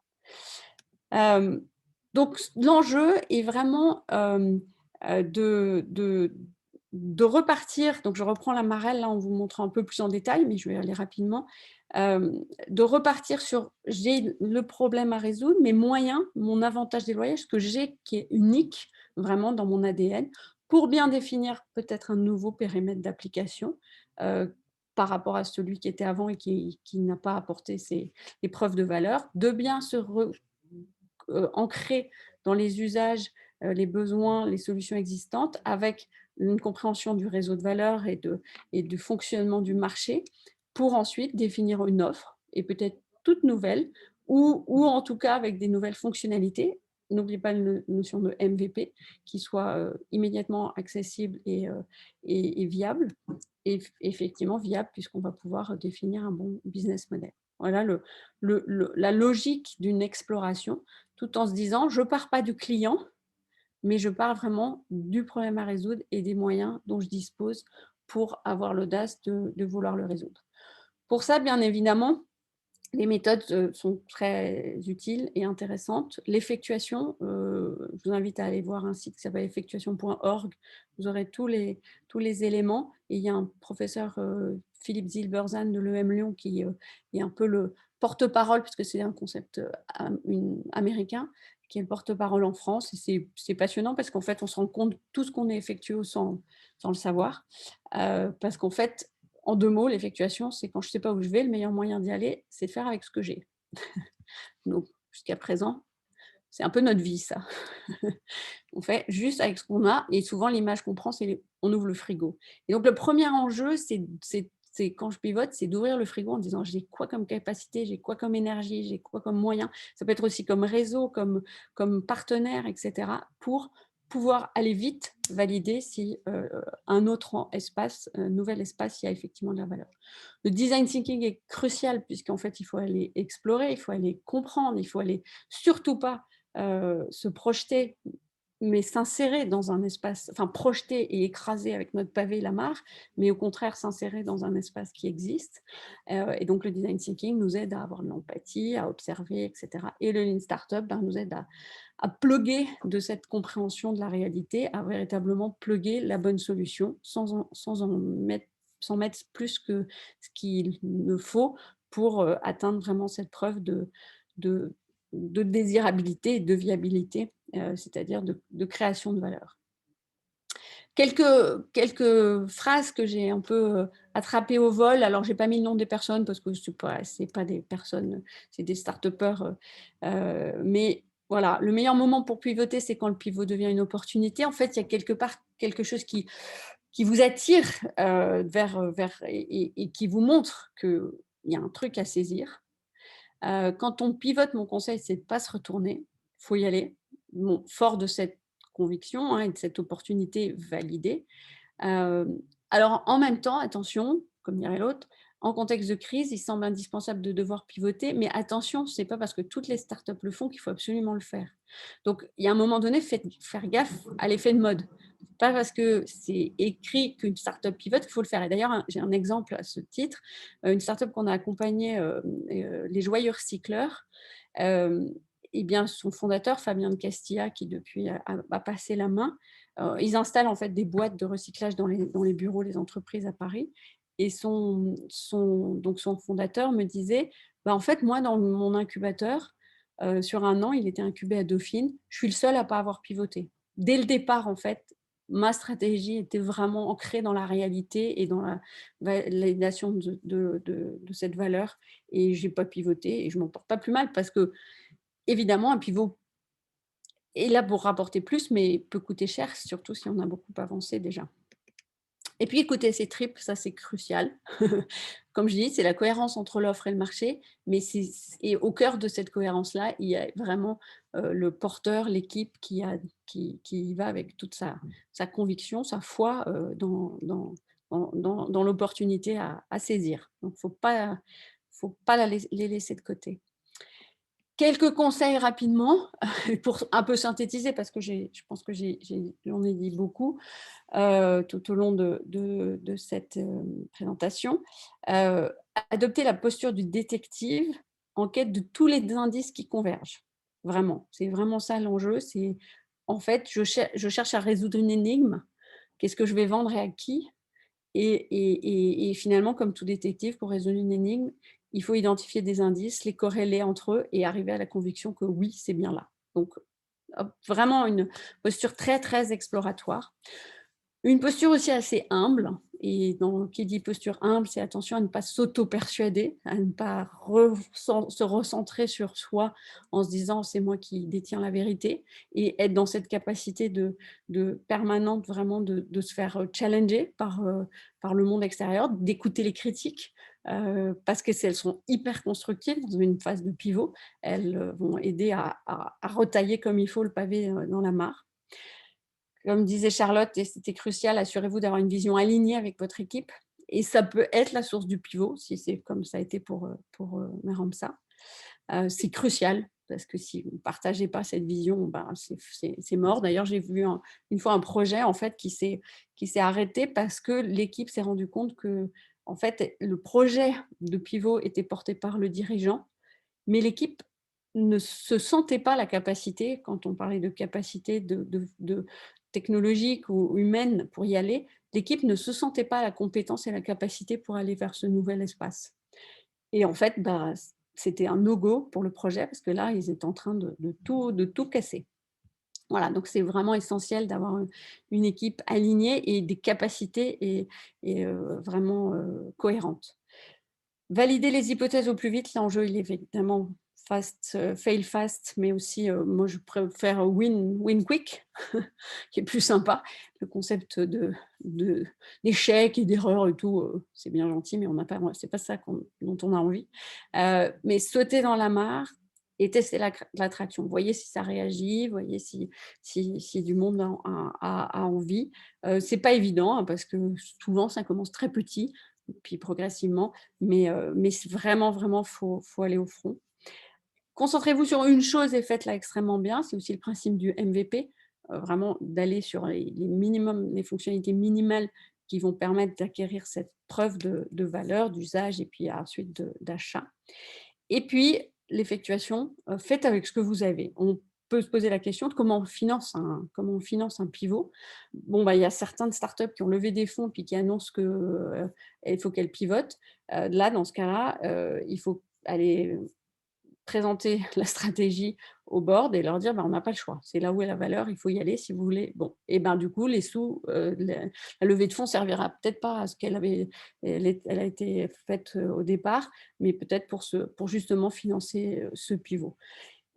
S3: Donc, l'enjeu est vraiment de repartir. Donc, je reprends la marelle là en vous montrant un peu plus en détail, mais je vais aller rapidement. De repartir sur j'ai le problème à résoudre, mes moyens, mon avantage déloyal, ce que j'ai qui est unique vraiment dans mon ADN, pour bien définir peut-être un nouveau périmètre d'application par rapport à celui qui était avant et qui n'a pas apporté ses preuves de valeur, de bien se ancrer dans les usages, les besoins, les solutions existantes, avec une compréhension du réseau de valeur et du fonctionnement du marché, pour ensuite définir une offre, et peut-être toute nouvelle, ou en tout cas avec des nouvelles fonctionnalités. N'oubliez pas la notion de MVP, qui soit immédiatement accessible et viable, et effectivement viable, puisqu'on va pouvoir définir un bon business model. Voilà la logique d'une exploration, tout en se disant, je ne pars pas du client, mais je pars vraiment du problème à résoudre et des moyens dont je dispose pour avoir l'audace de vouloir le résoudre. Pour ça, bien évidemment, les méthodes sont très utiles et intéressantes. L'effectuation, je vous invite à aller voir un site qui s'appelle effectuation.org. Vous aurez tous les éléments. Et il y a un professeur, Philippe Zilberzan de l'EM Lyon, qui est un peu le porte-parole, puisque c'est un concept américain, qui est le porte-parole en France. Et c'est passionnant parce qu'en fait, on se rend compte de tout ce qu'on est effectué sans le savoir. Parce qu'en fait, en 2 mots, l'effectuation, c'est quand je ne sais pas où je vais, le meilleur moyen d'y aller, c'est de faire avec ce que j'ai. Donc, jusqu'à présent, c'est un peu notre vie, ça. On fait juste avec ce qu'on a, et souvent, l'image qu'on prend, c'est on ouvre le frigo. Et donc, le premier enjeu, c'est quand je pivote, c'est d'ouvrir le frigo en disant j'ai quoi comme capacité, j'ai quoi comme énergie, j'ai quoi comme moyen. Ça peut être aussi comme réseau, comme partenaire, etc. pour pouvoir aller vite valider si un autre espace, un nouvel espace, il y a effectivement de la valeur. Le design thinking est crucial puisqu'en fait, il faut aller explorer, il faut aller comprendre, il faut aller surtout pas se projeter, mais s'insérer dans un espace, enfin projeter et écraser avec notre pavé la mare, mais au contraire s'insérer dans un espace qui existe. Et donc le design thinking nous aide à avoir de l'empathie, à observer, etc. Et le Lean Startup nous aide à plugger de cette compréhension de la réalité, à véritablement plugger la bonne solution sans mettre plus que ce qu'il ne faut pour atteindre vraiment cette preuve de désirabilité et de viabilité, c'est-à-dire de création de valeur. Quelques phrases que j'ai un peu attrapées au vol. Alors, je n'ai pas mis le nom des personnes parce que ce n'est pas des personnes, c'est des start-upers. Mais voilà, le meilleur moment pour pivoter, c'est quand le pivot devient une opportunité. En fait, il y a quelque part quelque chose qui vous attire vers et qui vous montre qu'il y a un truc à saisir. Quand on pivote, mon conseil, c'est de ne pas se retourner. Il faut y aller, fort de cette conviction et de cette opportunité validée. Alors, en même temps, attention, comme dirait l'autre, en contexte de crise, il semble indispensable de devoir pivoter, mais attention, ce n'est pas parce que toutes les startups le font qu'il faut absolument le faire. Donc, il y a un moment donné, faire gaffe à l'effet de mode. Pas parce que c'est écrit qu'une startup pivote qu'il faut le faire. Et d'ailleurs, j'ai un exemple à ce titre. Une startup qu'on a accompagnée, les Joyeux Recycleurs, eh bien, son fondateur, Fabien de Castilla, qui depuis a passé la main, ils installent en fait des boîtes de recyclage dans les bureaux des entreprises à Paris. Et donc son fondateur me disait, bah, en fait, moi, dans mon incubateur, sur 1 an, il était incubé à Dauphine, je suis le seul à ne pas avoir pivoté. Dès le départ, en fait, ma stratégie était vraiment ancrée dans la réalité et dans la validation de cette valeur. Et je n'ai pas pivoté et je ne m'en porte pas plus mal parce que, évidemment, un pivot est là pour rapporter plus, mais peut coûter cher, surtout si on a beaucoup avancé déjà. Et puis, écoutez ses tripes, ça c'est crucial. Comme je dis, c'est la cohérence entre l'offre et le marché, mais et au cœur de cette cohérence-là, il y a vraiment le porteur, l'équipe qui y va avec toute sa conviction, sa foi dans l'opportunité à saisir. Donc, il ne faut pas les laisser de côté. Quelques conseils rapidement, pour un peu synthétiser, parce que je pense que j'en ai dit beaucoup tout au long de cette présentation. Adopter la posture du détective en quête de tous les indices qui convergent. Vraiment, c'est vraiment ça l'enjeu. C'est en fait, je cherche à résoudre une énigme. Qu'est-ce que je vais vendre et à qui ? Et finalement, comme tout détective, pour résoudre une énigme, il faut identifier des indices, les corréler entre eux et arriver à la conviction que oui, c'est bien là. Donc, vraiment une posture très, très exploratoire. Une posture aussi assez humble, et qui dit posture humble, c'est attention à ne pas s'auto-persuader, à ne pas se recentrer sur soi en se disant c'est moi qui détiens la vérité, et être dans cette capacité de permanente vraiment de se faire challenger par le monde extérieur, d'écouter les critiques, parce que elles sont hyper constructives dans une phase de pivot, elles vont aider à retailler comme il faut le pavé dans la mare. Comme disait Charlotte, et c'était crucial, assurez-vous d'avoir une vision alignée avec votre équipe. Et ça peut être la source du pivot, si c'est comme ça a été pour Merhamsa. C'est crucial, parce que si vous ne partagez pas cette vision, ben c'est mort. D'ailleurs, j'ai vu une fois un projet en fait, qui s'est arrêté parce que l'équipe s'est rendue compte que en fait, le projet de pivot était porté par le dirigeant, mais l'équipe ne se sentait pas la capacité, quand on parlait de capacité de technologique ou humaine pour y aller, l'équipe ne se sentait pas la compétence et la capacité pour aller vers ce nouvel espace. Et en fait, bah, c'était un no-go pour le projet parce que là, ils étaient en train de tout casser. Voilà, donc c'est vraiment essentiel d'avoir une équipe alignée et des capacités et vraiment cohérentes. Valider les hypothèses au plus vite, l'enjeu, il est évidemment fail fast, mais aussi, moi, je préfère win quick, qui est plus sympa. Le concept d'échec et d'erreur et tout, c'est bien gentil, mais c'est pas ça dont on a envie. Mais sauter dans la mare et tester l'attraction. Voyez si ça réagit, voyez si du monde a envie. C'est pas évident, hein, parce que souvent, ça commence très petit, puis progressivement, mais vraiment, faut aller au front. Concentrez-vous sur une chose et faites-la extrêmement bien. C'est aussi le principe du MVP, vraiment d'aller sur les fonctionnalités minimales qui vont permettre d'acquérir cette preuve de valeur, d'usage et puis ensuite d'achat. Et puis, l'effectuation, faites avec ce que vous avez. On peut se poser la question de comment on finance un pivot. Bon, bah, il y a certaines startups qui ont levé des fonds puis qui annoncent qu'il faut qu'elles pivotent. Là, dans ce cas-là, il faut aller présenter la stratégie au board et leur dire on n'a pas le choix, c'est là où est la valeur, il faut y aller si vous voulez. Bon, et ben du coup, les sous, la levée de fonds servira peut-être pas à ce qu'elle a été faite au départ, mais peut-être pour justement financer ce pivot.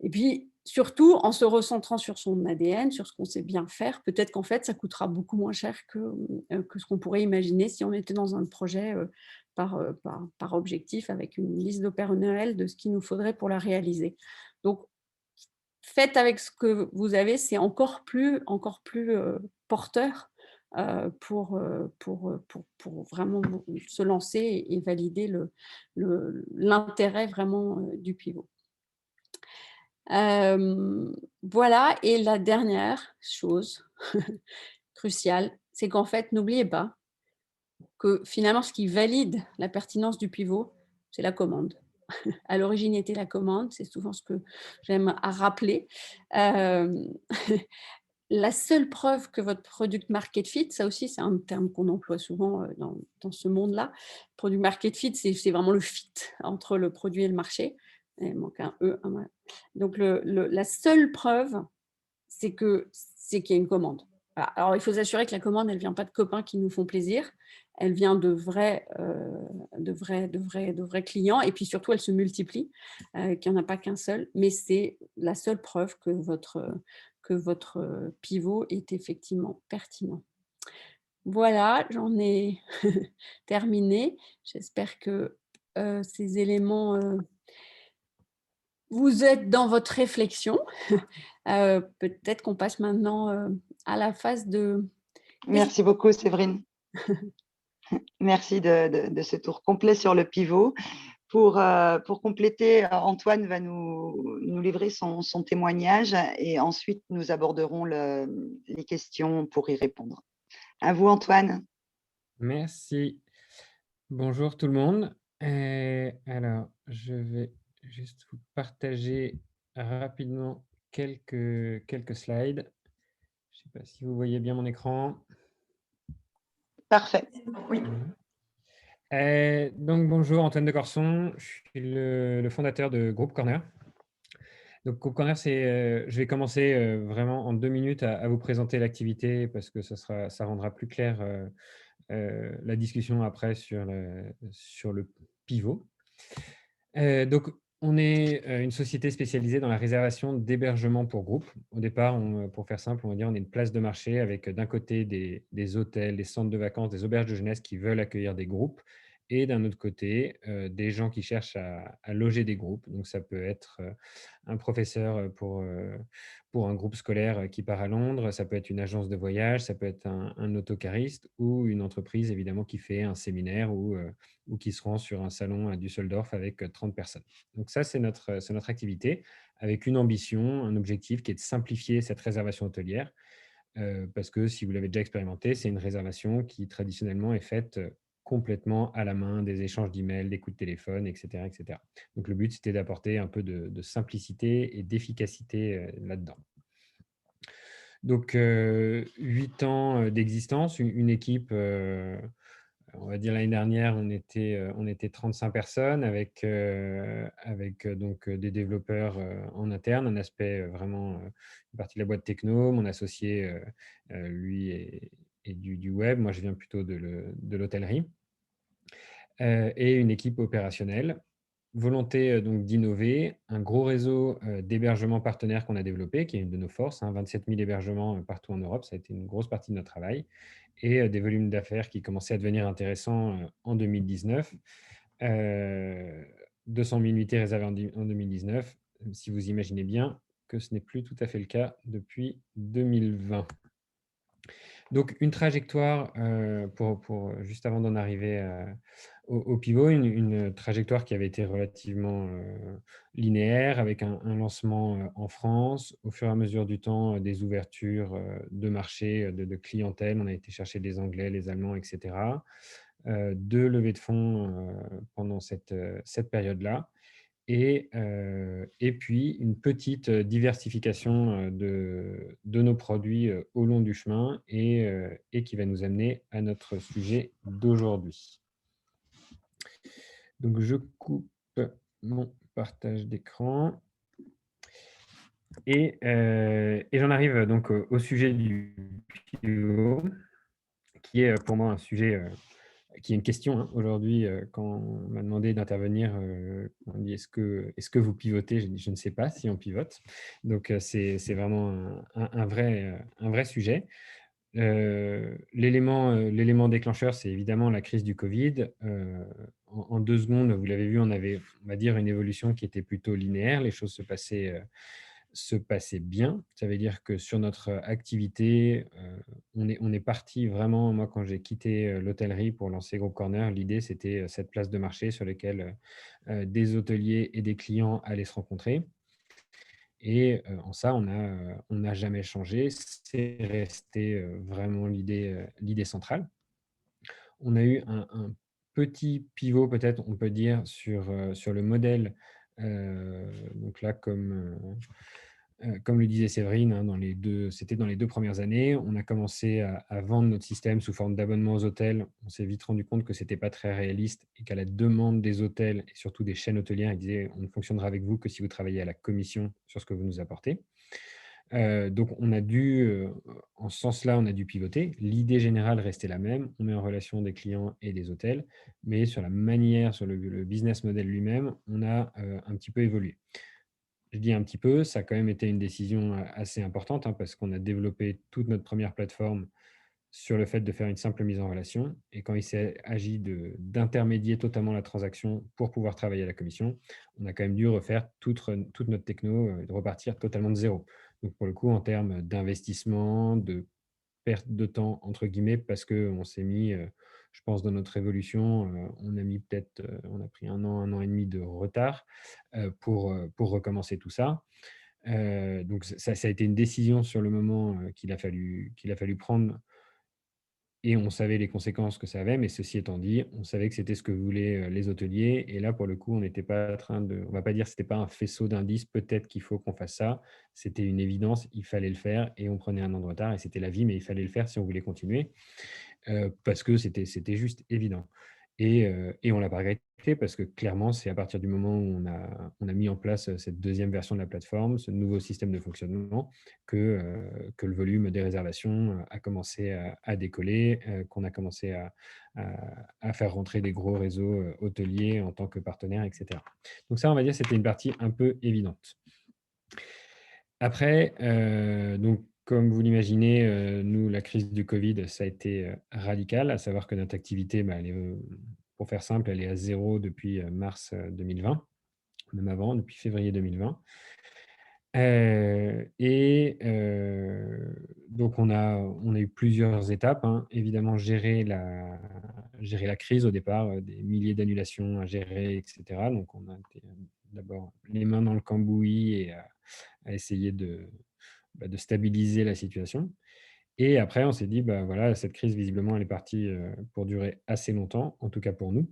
S3: Et puis, surtout, en se recentrant sur son ADN, sur ce qu'on sait bien faire, peut-être qu'en fait, ça coûtera beaucoup moins cher que ce qu'on pourrait imaginer si on était dans un projet par objectif, avec une liste d'opérationnels de ce qu'il nous faudrait pour la réaliser. Donc, faites avec ce que vous avez, c'est encore plus porteur pour vraiment se lancer et valider l'intérêt vraiment du pivot. Voilà, et la dernière chose crucial, c'est qu'en fait, n'oubliez pas que finalement, ce qui valide la pertinence du pivot, c'est la commande. À l'origine était la commande, c'est souvent ce que j'aime à rappeler. Euh, La seule preuve que votre product market fit, ça aussi, c'est un terme qu'on emploie souvent dans ce monde-là. Product market fit, c'est vraiment le fit entre le produit et le marché. Il manque un E. Donc, la seule preuve, c'est qu'il y a une commande. Voilà. Alors, il faut s'assurer que la commande, elle ne vient pas de copains qui nous font plaisir. Elle vient de vrais clients. Et puis, surtout, elle se multiplie, qu'il n'y en a pas qu'un seul. Mais c'est la seule preuve que votre pivot est effectivement pertinent. Voilà, j'en ai terminé. J'espère que ces éléments vous aident dans votre réflexion. Peut-être qu'on passe maintenant à la phase de...
S2: Merci beaucoup, Séverine. Merci de ce tour complet sur le pivot. Pour compléter, Antoine va nous livrer son témoignage et ensuite nous aborderons les questions pour y répondre. À vous, Antoine.
S5: Merci. Bonjour tout le monde. Alors, je vais juste vous partager rapidement quelques slides. Je ne sais pas si vous voyez bien mon écran.
S2: Parfait.
S1: Oui.
S5: Donc, bonjour, Antoine de Corson. Je suis le fondateur de Groupe Corner. Donc, Groupe Corner, je vais commencer vraiment en 2 minutes à vous présenter l'activité parce que ça rendra plus clair la discussion après sur le pivot. Donc, on est une société spécialisée dans la réservation d'hébergement pour groupe. Au départ, pour faire simple, on va dire on est une place de marché avec d'un côté des hôtels, des centres de vacances, des auberges de jeunesse qui veulent accueillir des groupes et d'un autre côté, des gens qui cherchent à loger des groupes. Donc, ça peut être un professeur pour un groupe scolaire qui part à Londres, ça peut être une agence de voyage, ça peut être un autocariste ou une entreprise évidemment qui fait un séminaire ou qui se rend sur un salon à Düsseldorf avec 30 personnes. Donc ça, c'est notre activité avec une ambition, un objectif qui est de simplifier cette réservation hôtelière parce que si vous l'avez déjà expérimenté, c'est une réservation qui traditionnellement est faite complètement à la main, des échanges d'emails, des coups de téléphone, etc., etc. Donc le but, c'était d'apporter un peu de simplicité et d'efficacité là-dedans. Donc 8 ans d'existence, une équipe, on va dire l'année dernière, on était 35 personnes avec donc des développeurs en interne, un aspect vraiment une partie de la boîte techno, mon associé lui est du web, moi je viens plutôt de l'hôtellerie. Et une équipe opérationnelle. Volonté donc d'innover, un gros réseau d'hébergements partenaires qu'on a développé, qui est une de nos forces, 27 000 hébergements partout en Europe, ça a été une grosse partie de notre travail, et des volumes d'affaires qui commençaient à devenir intéressants en 2019. 200 000 nuitées réservées en 2019, si vous imaginez bien que ce n'est plus tout à fait le cas depuis 2020. Donc, une trajectoire, pour juste avant d'en arriver au pivot, une trajectoire qui avait été relativement linéaire, avec un lancement en France. Au fur et à mesure du temps, des ouvertures de marché, de clientèle. On a été chercher des Anglais, les Allemands, etc. 2 levées de fonds pendant cette période-là. Et puis, une petite diversification de nos produits au long du chemin et qui va nous amener à notre sujet d'aujourd'hui. Donc, je coupe mon partage d'écran. Et j'en arrive donc au sujet du pivot, qui est pour moi un sujet qui est une question aujourd'hui quand on m'a demandé d'intervenir. On dit est-ce que vous pivotez? J'ai dit je ne sais pas si on pivote. Donc c'est vraiment un vrai sujet. L'élément déclencheur, c'est évidemment la crise du Covid. En 2 secondes, vous l'avez vu, on avait, on va dire, une évolution qui était plutôt linéaire. Les choses se passait bien. Ça veut dire que sur notre activité, on est parti vraiment, moi quand j'ai quitté l'hôtellerie pour lancer Groupe Corner, l'idée c'était cette place de marché sur laquelle des hôteliers et des clients allaient se rencontrer. Et en ça, on n'a jamais changé. C'est resté vraiment l'idée centrale. On a eu un petit pivot peut-être, on peut dire, sur le modèle. Donc là, comme le disait Séverine, hein, c'était dans les 2 premières années, on a commencé à vendre notre système sous forme d'abonnement aux hôtels. On s'est vite rendu compte que ce n'était pas très réaliste et qu'à la demande des hôtels et surtout des chaînes hôtelières, ils disaient: «On ne fonctionnera avec vous que si vous travaillez à la commission sur ce que vous nous apportez». Donc on a dû, en ce sens-là, on a dû pivoter. L'idée générale restait la même, on met en relation des clients et des hôtels, mais sur la manière, sur le business model lui-même, on a, un petit peu évolué. Je dis un petit peu, ça a quand même été une décision, assez importante, hein, parce qu'on a développé toute notre première plateforme sur le fait de faire une simple mise en relation, et quand il s'est agi d'intermédier totalement la transaction pour pouvoir travailler à la commission, on a quand même dû refaire toute notre techno, de repartir totalement de zéro. Donc pour le coup, en termes d'investissement, de «perte de temps» entre guillemets, parce qu'on s'est mis, je pense dans notre évolution, on a mis peut-être, on a pris 1 an et demi de retard, pour recommencer tout ça. Donc ça a été une décision sur le moment, qu'il a fallu prendre, et on savait les conséquences que ça avait, mais ceci étant dit, on savait que c'était ce que voulaient, les hôteliers, et là, pour le coup, on n'était pas en train de, on va pas dire que c'était pas un faisceau d'indices, peut-être qu'il faut qu'on fasse ça. C'était une évidence, il fallait le faire et on prenait 1 an de retard et c'était la vie, mais il fallait le faire si on voulait continuer. Parce que c'était juste évident, et on l'a pas regretté parce que clairement, c'est à partir du moment où on a mis en place, cette deuxième version de la plateforme, ce nouveau système de fonctionnement, que le volume des réservations, a commencé à décoller, qu'on a commencé à faire rentrer des gros réseaux, hôteliers en tant que partenaires, et cetera. Donc ça, on va dire, c'était une partie un peu évidente. Après, donc comme vous l'imaginez, nous, la crise du covid, ça a été, radical, à savoir que notre activité, bah, elle est, pour faire simple, elle est à zéro depuis, mars, 2020, même avant, depuis février 2020. Donc on a eu plusieurs étapes, hein. Évidemment, gérer la crise au départ, des milliers d'annulations à gérer, et cetera. Donc on a été, d'abord les mains dans le cambouis et à essayer de stabiliser la situation. Et après, on s'est dit: «Bah, voilà, cette crise, visiblement, elle est partie, pour durer assez longtemps, en tout cas pour nous,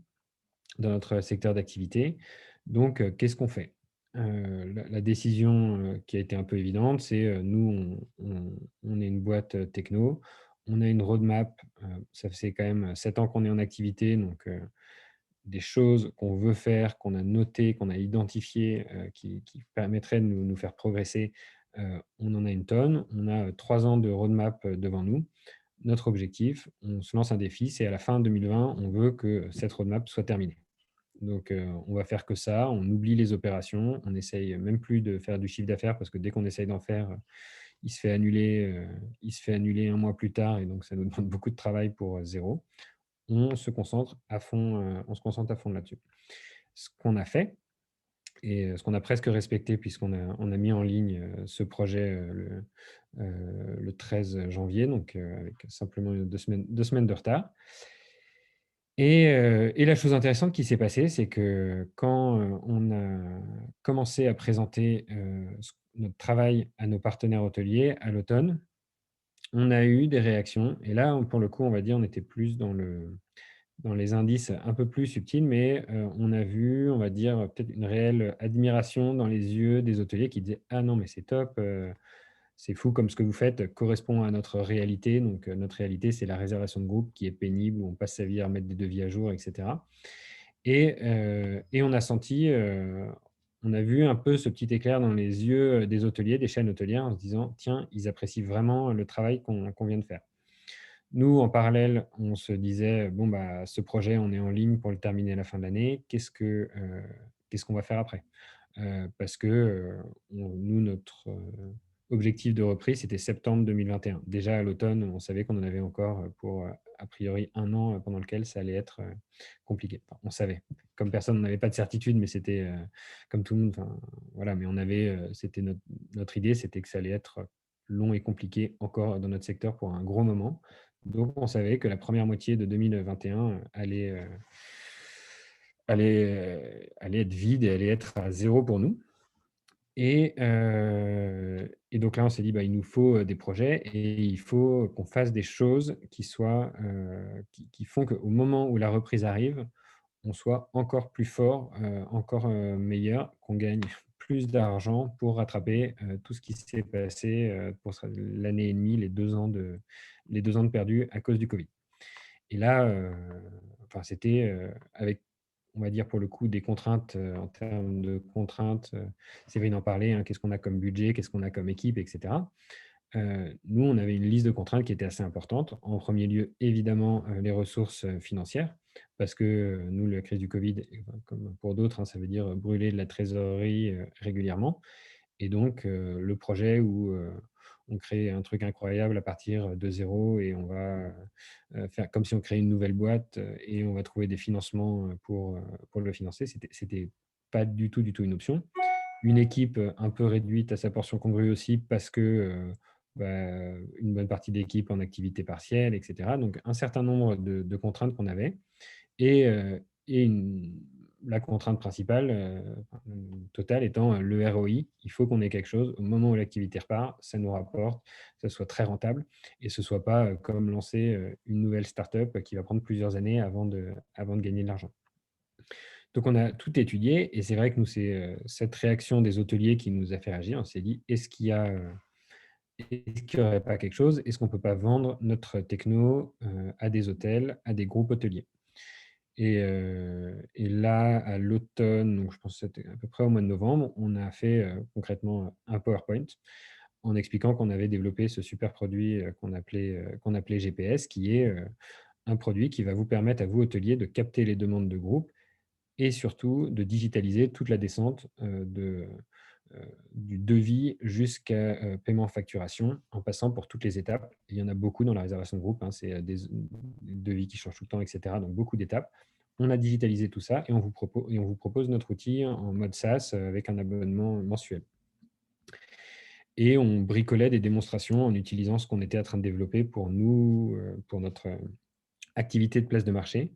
S5: dans notre secteur d'activité. Donc, qu'est-ce qu'on fait?» La décision, qui a été un peu évidente, c'est, nous, on est une boîte, techno. On a une roadmap, ça fait quand même 7 ans qu'on est en activité, donc, des choses qu'on veut faire, qu'on a notées, qu'on a identifiées, qui permettraient de nous faire progresser, on en a une tonne. On a, 3 ans de roadmap, devant nous. Notre objectif, on se lance un défi, c'est à la fin 2020, on veut que cette roadmap soit terminée. Donc, on va faire que ça, on oublie les opérations, on essaye même plus de faire du chiffre d'affaires parce que dès qu'on essaye d'en faire, il se fait annuler 1 mois plus tard, et donc ça nous demande beaucoup de travail pour, 0. On se concentre à fond, là-dessus. Ce qu'on a fait, et ce qu'on a presque respecté, puisqu'on a mis en ligne, ce projet, le 13 janvier, donc, avec simplement 2 semaines de retard. Et la chose intéressante qui s'est passée, c'est que quand, on a commencé à présenter, notre travail à nos partenaires hôteliers à l'automne, on a eu des réactions, et là, pour le coup, on va dire, on était plus dans les indices un peu plus subtils, mais, on a vu, on va dire, peut-être une réelle admiration dans les yeux des hôteliers qui disaient: «Ah non, mais c'est top, c'est fou comme ce que vous faites correspond à notre réalité». Donc, notre réalité, c'est la réservation de groupe qui est pénible, où on passe sa vie à remettre des devis à jour, et cetera. Et on a senti, on a vu un peu ce petit éclair dans les yeux, des hôteliers, des chaînes hôtelières, en se disant: «Tiens, ils apprécient vraiment le travail qu'on vient de faire». Nous, en parallèle, on se disait: «Bon, bah, ce projet, on est en ligne pour le terminer à la fin de l'année. Qu'est-ce qu'on va faire après?» Parce que, nous, notre, objectif de reprise, c'était septembre 2021. Déjà à l'automne, on savait qu'on en avait encore, pour, a priori 1 an, pendant lequel ça allait être, compliqué. Enfin, on savait. Comme personne, on n'avait pas de certitude, mais c'était, comme tout le monde, enfin, voilà, mais on avait, c'était notre idée, c'était que ça allait être long et compliqué encore dans notre secteur pour un gros moment. Donc on savait que la première moitié de 2021 allait être vide et allait être à zéro pour nous. Et donc là, on s'est dit, il nous faut des projets et il faut qu'on fasse des choses qui soient, qui font qu'au moment où la reprise arrive, on soit encore plus fort, encore meilleur, qu'on gagne plus d'argent pour rattraper tout ce qui s'est passé pour l'année et demie, les 2 ans de perdus à cause du Covid. Et là, c'était avec, on va dire pour le coup, des contraintes en termes de contraintes. Séverine en parlait, hein, qu'est-ce qu'on a comme budget, qu'est-ce qu'on a comme équipe, etc. Nous, on avait une liste de contraintes qui était assez importante. En premier lieu, évidemment, les ressources financières, parce que nous, la crise du Covid, comme pour d'autres, hein, ça veut dire brûler de la trésorerie régulièrement. Et donc, le projet où on crée un truc incroyable à partir de zéro et on va faire comme si on créait une nouvelle boîte et on va trouver des financements pour le financer, c'était pas du tout une option. Une équipe un peu réduite à sa portion congrue aussi parce que une bonne partie de l'équipe en activité partielle, etc. Donc, un certain nombre de contraintes qu'on avait. Et, la contrainte principale, totale, étant le ROI. Il faut qu'on ait quelque chose au moment où l'activité repart, ça nous rapporte, ça soit très rentable et ce ne soit pas comme lancer une nouvelle startup qui va prendre plusieurs années avant de gagner de l'argent. Donc, on a tout étudié et c'est vrai que nous, c'est cette réaction des hôteliers qui nous a fait réagir. On s'est dit, est-ce qu'il n'y aurait pas quelque chose? Est-ce qu'on ne peut pas vendre notre techno à des hôtels, à des groupes hôteliers? Et là, à l'automne, donc je pense que c'était à peu près au mois de novembre, on a fait concrètement un PowerPoint en expliquant qu'on avait développé ce super produit qu'on appelait GPS, qui est un produit qui va vous permettre à vous, hôteliers, de capter les demandes de groupe et surtout de digitaliser toute la descente du devis jusqu'à paiement-facturation en passant pour toutes les étapes. Il y en a beaucoup dans la réservation de groupe, hein, c'est des devis qui changent tout le temps, etc. Donc, beaucoup d'étapes. On a digitalisé tout ça et on vous propose notre outil en mode SaaS avec un abonnement mensuel. Et on bricolait des démonstrations en utilisant ce qu'on était en train de développer pour nous, pour notre activité de place de marché.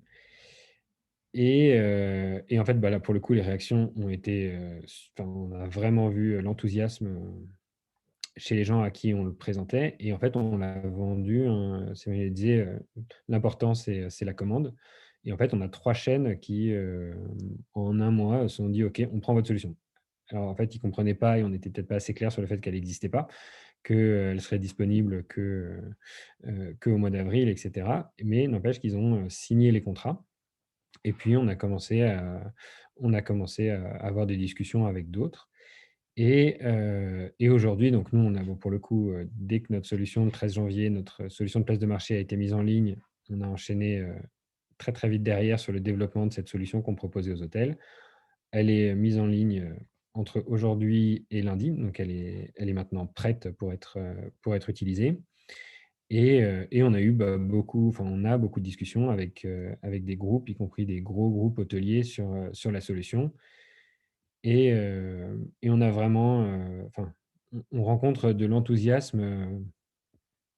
S5: Et en fait, là, pour le coup, les réactions ont été, on a vraiment vu l'enthousiasme chez les gens à qui on le présentait. Et en fait, on l'a vendu, Céline disait, l'important, c'est la commande. Et en fait, on a 3 chaînes qui, en un mois, se sont dit: «OK, on prend votre solution». Alors, en fait, ils ne comprenaient pas et on n'était peut-être pas assez clair sur le fait qu'elle n'existait pas, qu'elle serait disponible qu'au mois d'avril, etc. Mais n'empêche qu'ils ont signé les contrats. Et puis, on a commencé à avoir des discussions avec d'autres. Et aujourd'hui, donc nous, on a, pour le coup, dès que notre solution, le 13 janvier, notre solution de place de marché a été mise en ligne, on a enchaîné très, très vite derrière sur le développement de cette solution qu'on proposait aux hôtels. Elle est mise en ligne entre aujourd'hui et lundi, donc elle est maintenant prête pour être utilisée. Et on a eu on a beaucoup de discussions avec des groupes, y compris des gros groupes hôteliers sur la solution. Et on a vraiment, on rencontre de l'enthousiasme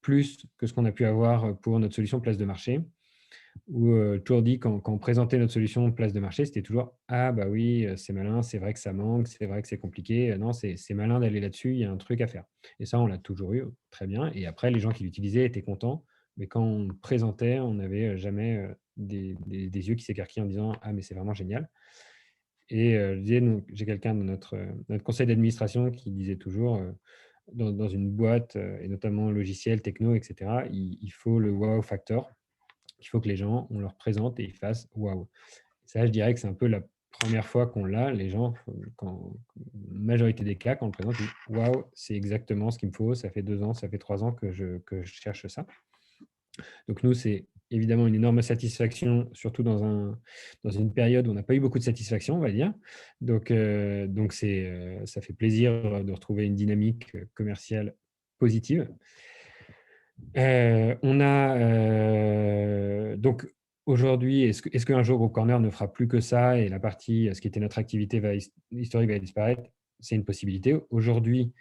S5: plus que ce qu'on a pu avoir pour notre solution place de marché. Où toujours dit, quand on présentait notre solution place de marché, c'était toujours: «Ah bah oui, c'est malin, c'est vrai que ça manque, c'est vrai que c'est compliqué, non, c'est malin d'aller là-dessus, il y a un truc à faire». Et ça, on l'a toujours eu, très bien. Et après, les gens qui l'utilisaient étaient contents, mais quand on présentait, on n'avait jamais des yeux qui s'écarquillaient en disant: «Ah mais c'est vraiment génial». Et je disais, donc, j'ai quelqu'un de notre conseil d'administration qui disait toujours, dans une boîte, et notamment logiciel, techno, etc., il faut le wow factor. Il faut que les gens, on leur présente et ils fassent waouh. Ça, je dirais que c'est un peu la première fois qu'on l'a. Les gens, majorité des cas, quand on le présente, ils disent waouh, c'est exactement ce qu'il me faut. Ça fait 2 ans, ça fait 3 ans que je cherche ça. Donc, nous, c'est évidemment une énorme satisfaction, surtout dans une période où on n'a pas eu beaucoup de satisfaction, on va dire. Donc ça fait plaisir de retrouver une dynamique commerciale positive. On a donc aujourd'hui, est-ce qu'un jour Group Corner ne fera plus que ça et la partie, ce qui était notre activité historique va disparaître? C'est une possibilité. Aujourd'hui,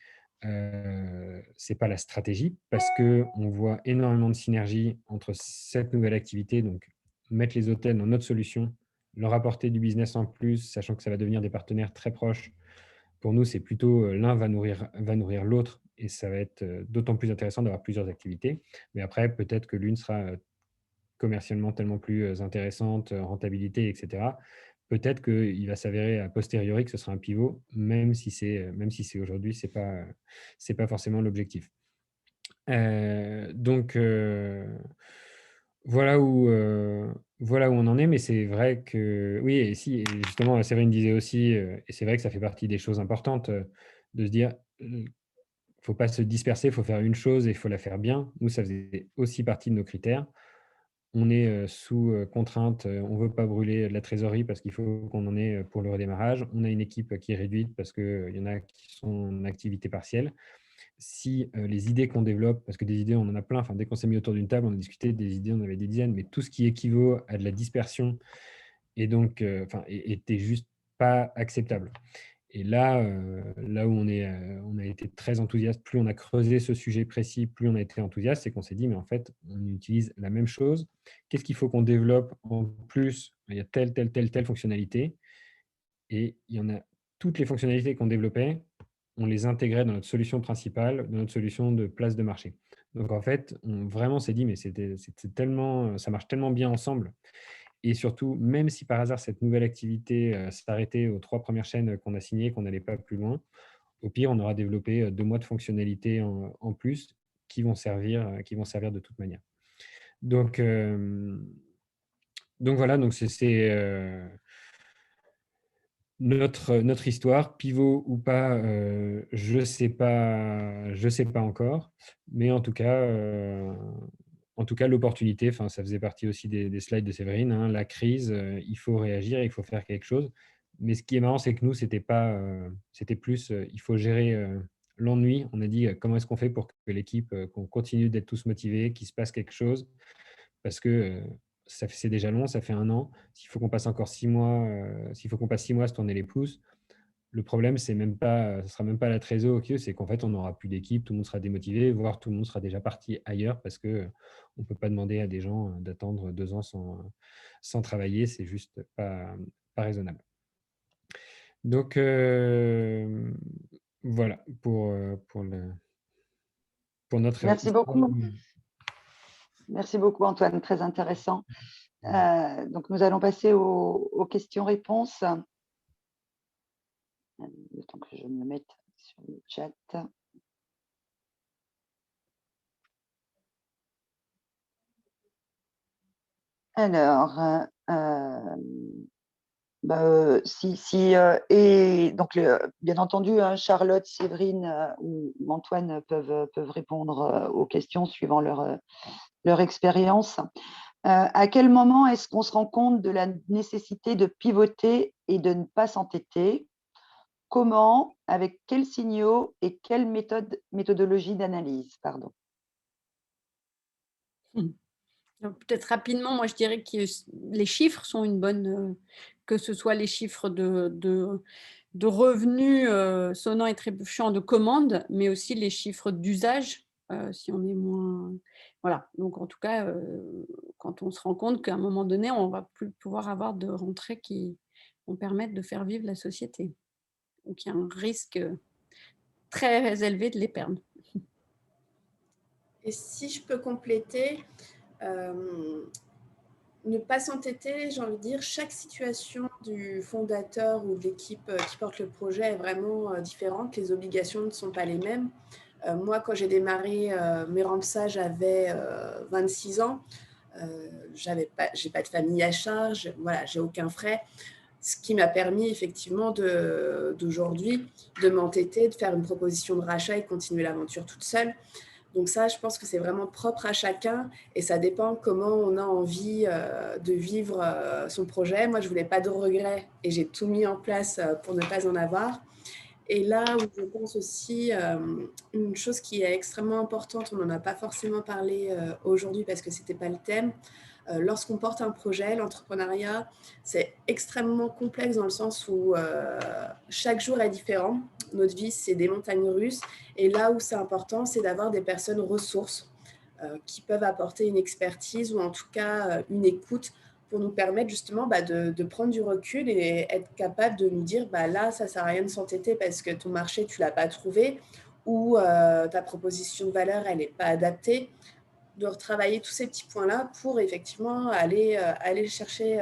S5: c'est pas la stratégie parce qu'on voit énormément de synergie entre cette nouvelle activité, donc mettre les hôtels dans notre solution, leur apporter du business en plus, sachant que ça va devenir des partenaires très proches pour nous, c'est plutôt l'un va nourrir l'autre et ça va être d'autant plus intéressant d'avoir plusieurs activités. Mais après, peut-être que l'une sera commercialement tellement plus intéressante, rentabilité, etc. Peut-être qu'il va s'avérer a posteriori que ce sera un pivot, même si c'est aujourd'hui, c'est pas forcément l'objectif. Donc, voilà voilà où on en est, mais c'est vrai que oui, et si, et justement, Séverine disait aussi, et c'est vrai que ça fait partie des choses importantes, de se dire, faut pas se disperser, il faut faire une chose et il faut la faire bien. Nous, ça faisait aussi partie de nos critères. On est sous contrainte, on ne veut pas brûler de la trésorerie parce qu'il faut qu'on en ait pour le redémarrage. On a une équipe qui est réduite parce qu'il y en a qui sont en activité partielle. Si les idées qu'on développe, parce que des idées, on en a plein, enfin, dès qu'on s'est mis autour d'une table, on a discuté des idées, on avait des dizaines, mais tout ce qui équivaut à de la dispersion et donc, était juste pas acceptable. Et là, là où on a été très enthousiaste, plus on a creusé ce sujet précis, plus on a été enthousiaste, c'est qu'on s'est dit, mais en fait, on utilise la même chose. Qu'est-ce qu'il faut qu'on développe en plus? Il y a telle fonctionnalité. Et il y en a toutes les fonctionnalités qu'on développait, on les intégrait dans notre solution principale, dans notre solution de place de marché. Donc en fait, on vraiment s'est dit, mais c'était tellement, ça marche tellement bien ensemble. Et surtout, même si par hasard cette nouvelle activité s'arrêtait aux 3 premières chaînes qu'on a signées, qu'on n'allait pas plus loin, au pire, on aura développé 2 mois de fonctionnalités en plus qui vont servir de toute manière. Donc, voilà, donc c'est notre histoire, pivot ou pas, je sais pas encore, mais en tout cas, l'opportunité, enfin, ça faisait partie aussi des slides de Séverine, hein, la crise, il faut réagir, il faut faire quelque chose. Mais ce qui est marrant, c'est que nous, c'était pas, c'était plus, il faut gérer l'ennui. On a dit, comment est-ce qu'on fait pour que l'équipe, qu'on continue d'être tous motivés, qu'il se passe quelque chose? Parce que c'est déjà long, ça fait 1 an. S'il faut qu'on passe encore 6 mois, s'il faut qu'on passe 6 mois à se tourner les pouces, le problème, c'est même pas, ce sera même pas la trésor, ok, c'est qu'en fait, on n'aura plus d'équipe, tout le monde sera démotivé, voire tout le monde sera déjà parti ailleurs parce que on ne peut pas demander à des gens d'attendre 2 ans sans travailler, c'est juste pas raisonnable. Donc, voilà pour notre
S2: Merci
S5: histoire.
S2: beaucoup. Merci beaucoup, Antoine. Très intéressant. Donc, nous allons passer aux questions-réponses. Le temps que je me mette sur le chat. Alors, et donc, bien entendu, hein, Charlotte, Séverine ou Antoine peuvent répondre aux questions suivant leur expérience. À quel moment est-ce qu'on se rend compte de la nécessité de pivoter et de ne pas s'entêter? Comment, avec quels signaux et quelle méthodologie d'analyse? Pardon.
S3: Peut-être rapidement, moi je dirais que les chiffres sont une bonne, que ce soit les chiffres de revenus sonnants et trébuchants de commandes, mais aussi les chiffres d'usage, si on est moins… Voilà, donc en tout cas, quand on se rend compte qu'à un moment donné, on ne va plus pouvoir avoir de rentrées qui vont permettre de faire vivre la société. Donc il y a un risque très élevé de les perdre.
S4: Et si je peux compléter, ne pas s'entêter, j'ai envie de dire, chaque situation du fondateur ou de l'équipe qui porte le projet est vraiment différente. Les obligations ne sont pas les mêmes. Moi, quand j'ai démarré Merampsa, j'avais 26 ans. J'ai pas de famille à charge, voilà, j'ai aucun frais. Ce qui m'a permis effectivement d'aujourd'hui de m'entêter, de faire une proposition de rachat et continuer l'aventure toute seule. Donc ça, je pense que c'est vraiment propre à chacun et ça dépend comment on a envie de vivre son projet. Moi, je ne voulais pas de regrets et j'ai tout mis en place pour ne pas en avoir. Et là où je pense aussi, une chose qui est extrêmement importante, on n'en a pas forcément parlé aujourd'hui parce que ce n'était pas le thème, lorsqu'on porte un projet, l'entrepreneuriat, c'est extrêmement complexe dans le sens où chaque jour est différent. Notre vie, c'est des montagnes russes. Et là où c'est important, c'est d'avoir des personnes ressources qui peuvent apporter une expertise ou en tout cas une écoute pour nous permettre justement de prendre du recul et être capable de nous dire là, ça ne sert à rien de s'entêter parce que ton marché, tu ne l'as pas trouvé ou ta proposition de valeur, elle n'est pas adaptée. De retravailler tous ces petits points-là pour effectivement aller chercher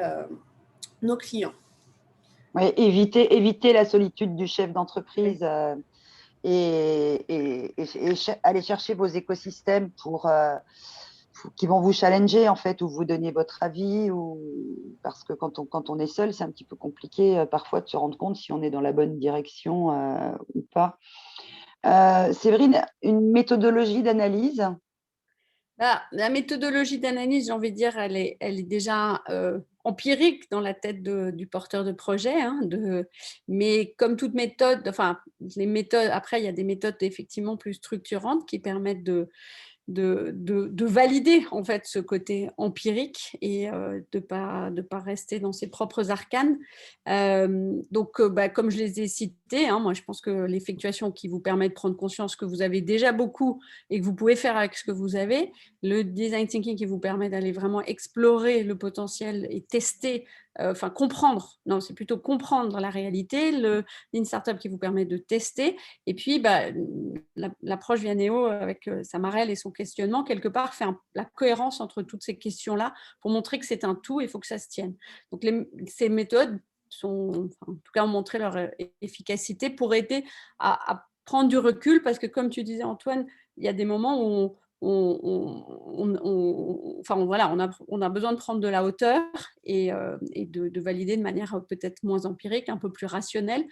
S4: nos clients.
S2: Oui, éviter la solitude du chef d'entreprise et aller chercher vos écosystèmes qui vont vous challenger en fait, ou vous donner votre avis, parce que quand on est seul, c'est un petit peu compliqué parfois de se rendre compte si on est dans la bonne direction ou pas. Séverine, une méthodologie d'analyse?
S3: La méthodologie d'analyse, j'ai envie de dire, elle est déjà empirique dans la tête du porteur de projet. Mais comme toute méthode, enfin, les méthodes, après, il y a des méthodes effectivement plus structurantes qui permettent de valider en fait ce côté empirique et de pas rester dans ses propres arcanes. Donc, comme je les ai cités, moi je pense que l'effectuation qui vous permet de prendre conscience que vous avez déjà beaucoup et que vous pouvez faire avec ce que vous avez, le design thinking qui vous permet d'aller vraiment explorer le potentiel et tester, comprendre, non, c'est plutôt comprendre la réalité, le Lean Startup qui vous permet de tester, et puis l'approche Vianeo avec Samarel et son questionnement, quelque part, fait la cohérence entre toutes ces questions-là pour montrer que c'est un tout et il faut que ça se tienne. Donc, ces méthodes en tout cas, ont montré leur efficacité pour aider à prendre du recul, parce que, comme tu disais, Antoine, il y a des moments où on a besoin de prendre de la hauteur et de valider de manière peut-être moins empirique, un peu plus rationnelle,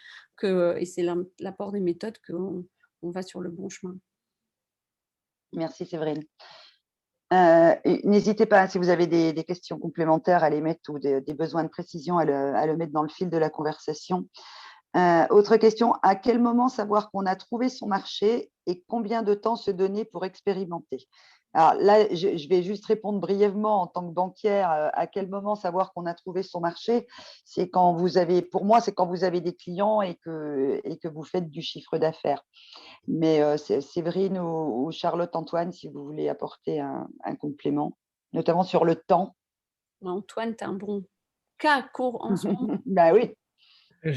S3: et c'est l'apport des méthodes qu'on va sur le bon chemin.
S2: Merci Séverine. N'hésitez pas, si vous avez des questions complémentaires à les mettre ou des besoins de précision à le mettre dans le fil de la conversation. Autre question, à quel moment savoir qu'on a trouvé son marché et combien de temps se donner pour expérimenter? Alors là, je vais juste répondre brièvement en tant que banquière. À quel moment savoir qu'on a trouvé son marché? C'est quand pour moi, c'est quand vous avez des clients et que vous faites du chiffre d'affaires. Mais Séverine ou Charlotte, Antoine, si vous voulez apporter un complément, notamment sur le temps.
S3: Antoine, tu as un bon cas court en ce moment.
S2: Ben oui.
S5: En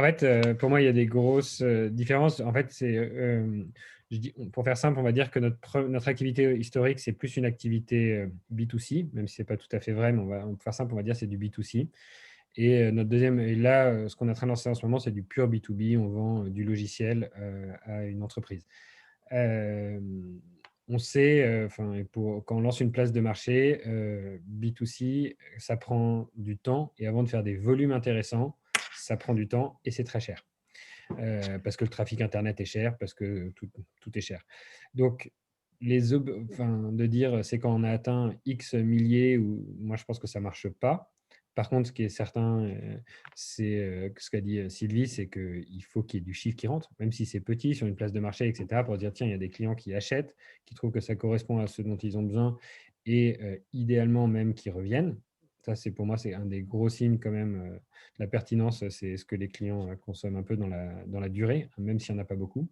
S5: fait, pour moi, il y a des grosses différences. En fait, pour faire simple, on va dire que notre activité historique, c'est plus une activité B2C, même si ce n'est pas tout à fait vrai, mais pour faire simple, on va dire que c'est du B2C. Et notre deuxième, et là, ce qu'on est en train de lancer en ce moment, c'est du pure B2B. On vend du logiciel à une entreprise. On sait, quand on lance une place de marché, B2C, ça prend du temps. Et avant de faire des volumes intéressants, ça prend du temps et c'est très cher. Parce que le trafic Internet est cher, parce que tout est cher. Donc, de dire c'est quand on a atteint X milliers, moi je pense que ça ne marche pas. Par contre, ce qui est certain, c'est ce qu'a dit Sylvie, c'est qu'il faut qu'il y ait du chiffre qui rentre, même si c'est petit, sur une place de marché, etc., pour dire, tiens, il y a des clients qui achètent, qui trouvent que ça correspond à ce dont ils ont besoin, et idéalement même qui reviennent. Ça, pour moi, c'est un des gros signes quand même. La pertinence, c'est ce que les clients consomment un peu dans la durée, même s'il n'y en a pas beaucoup.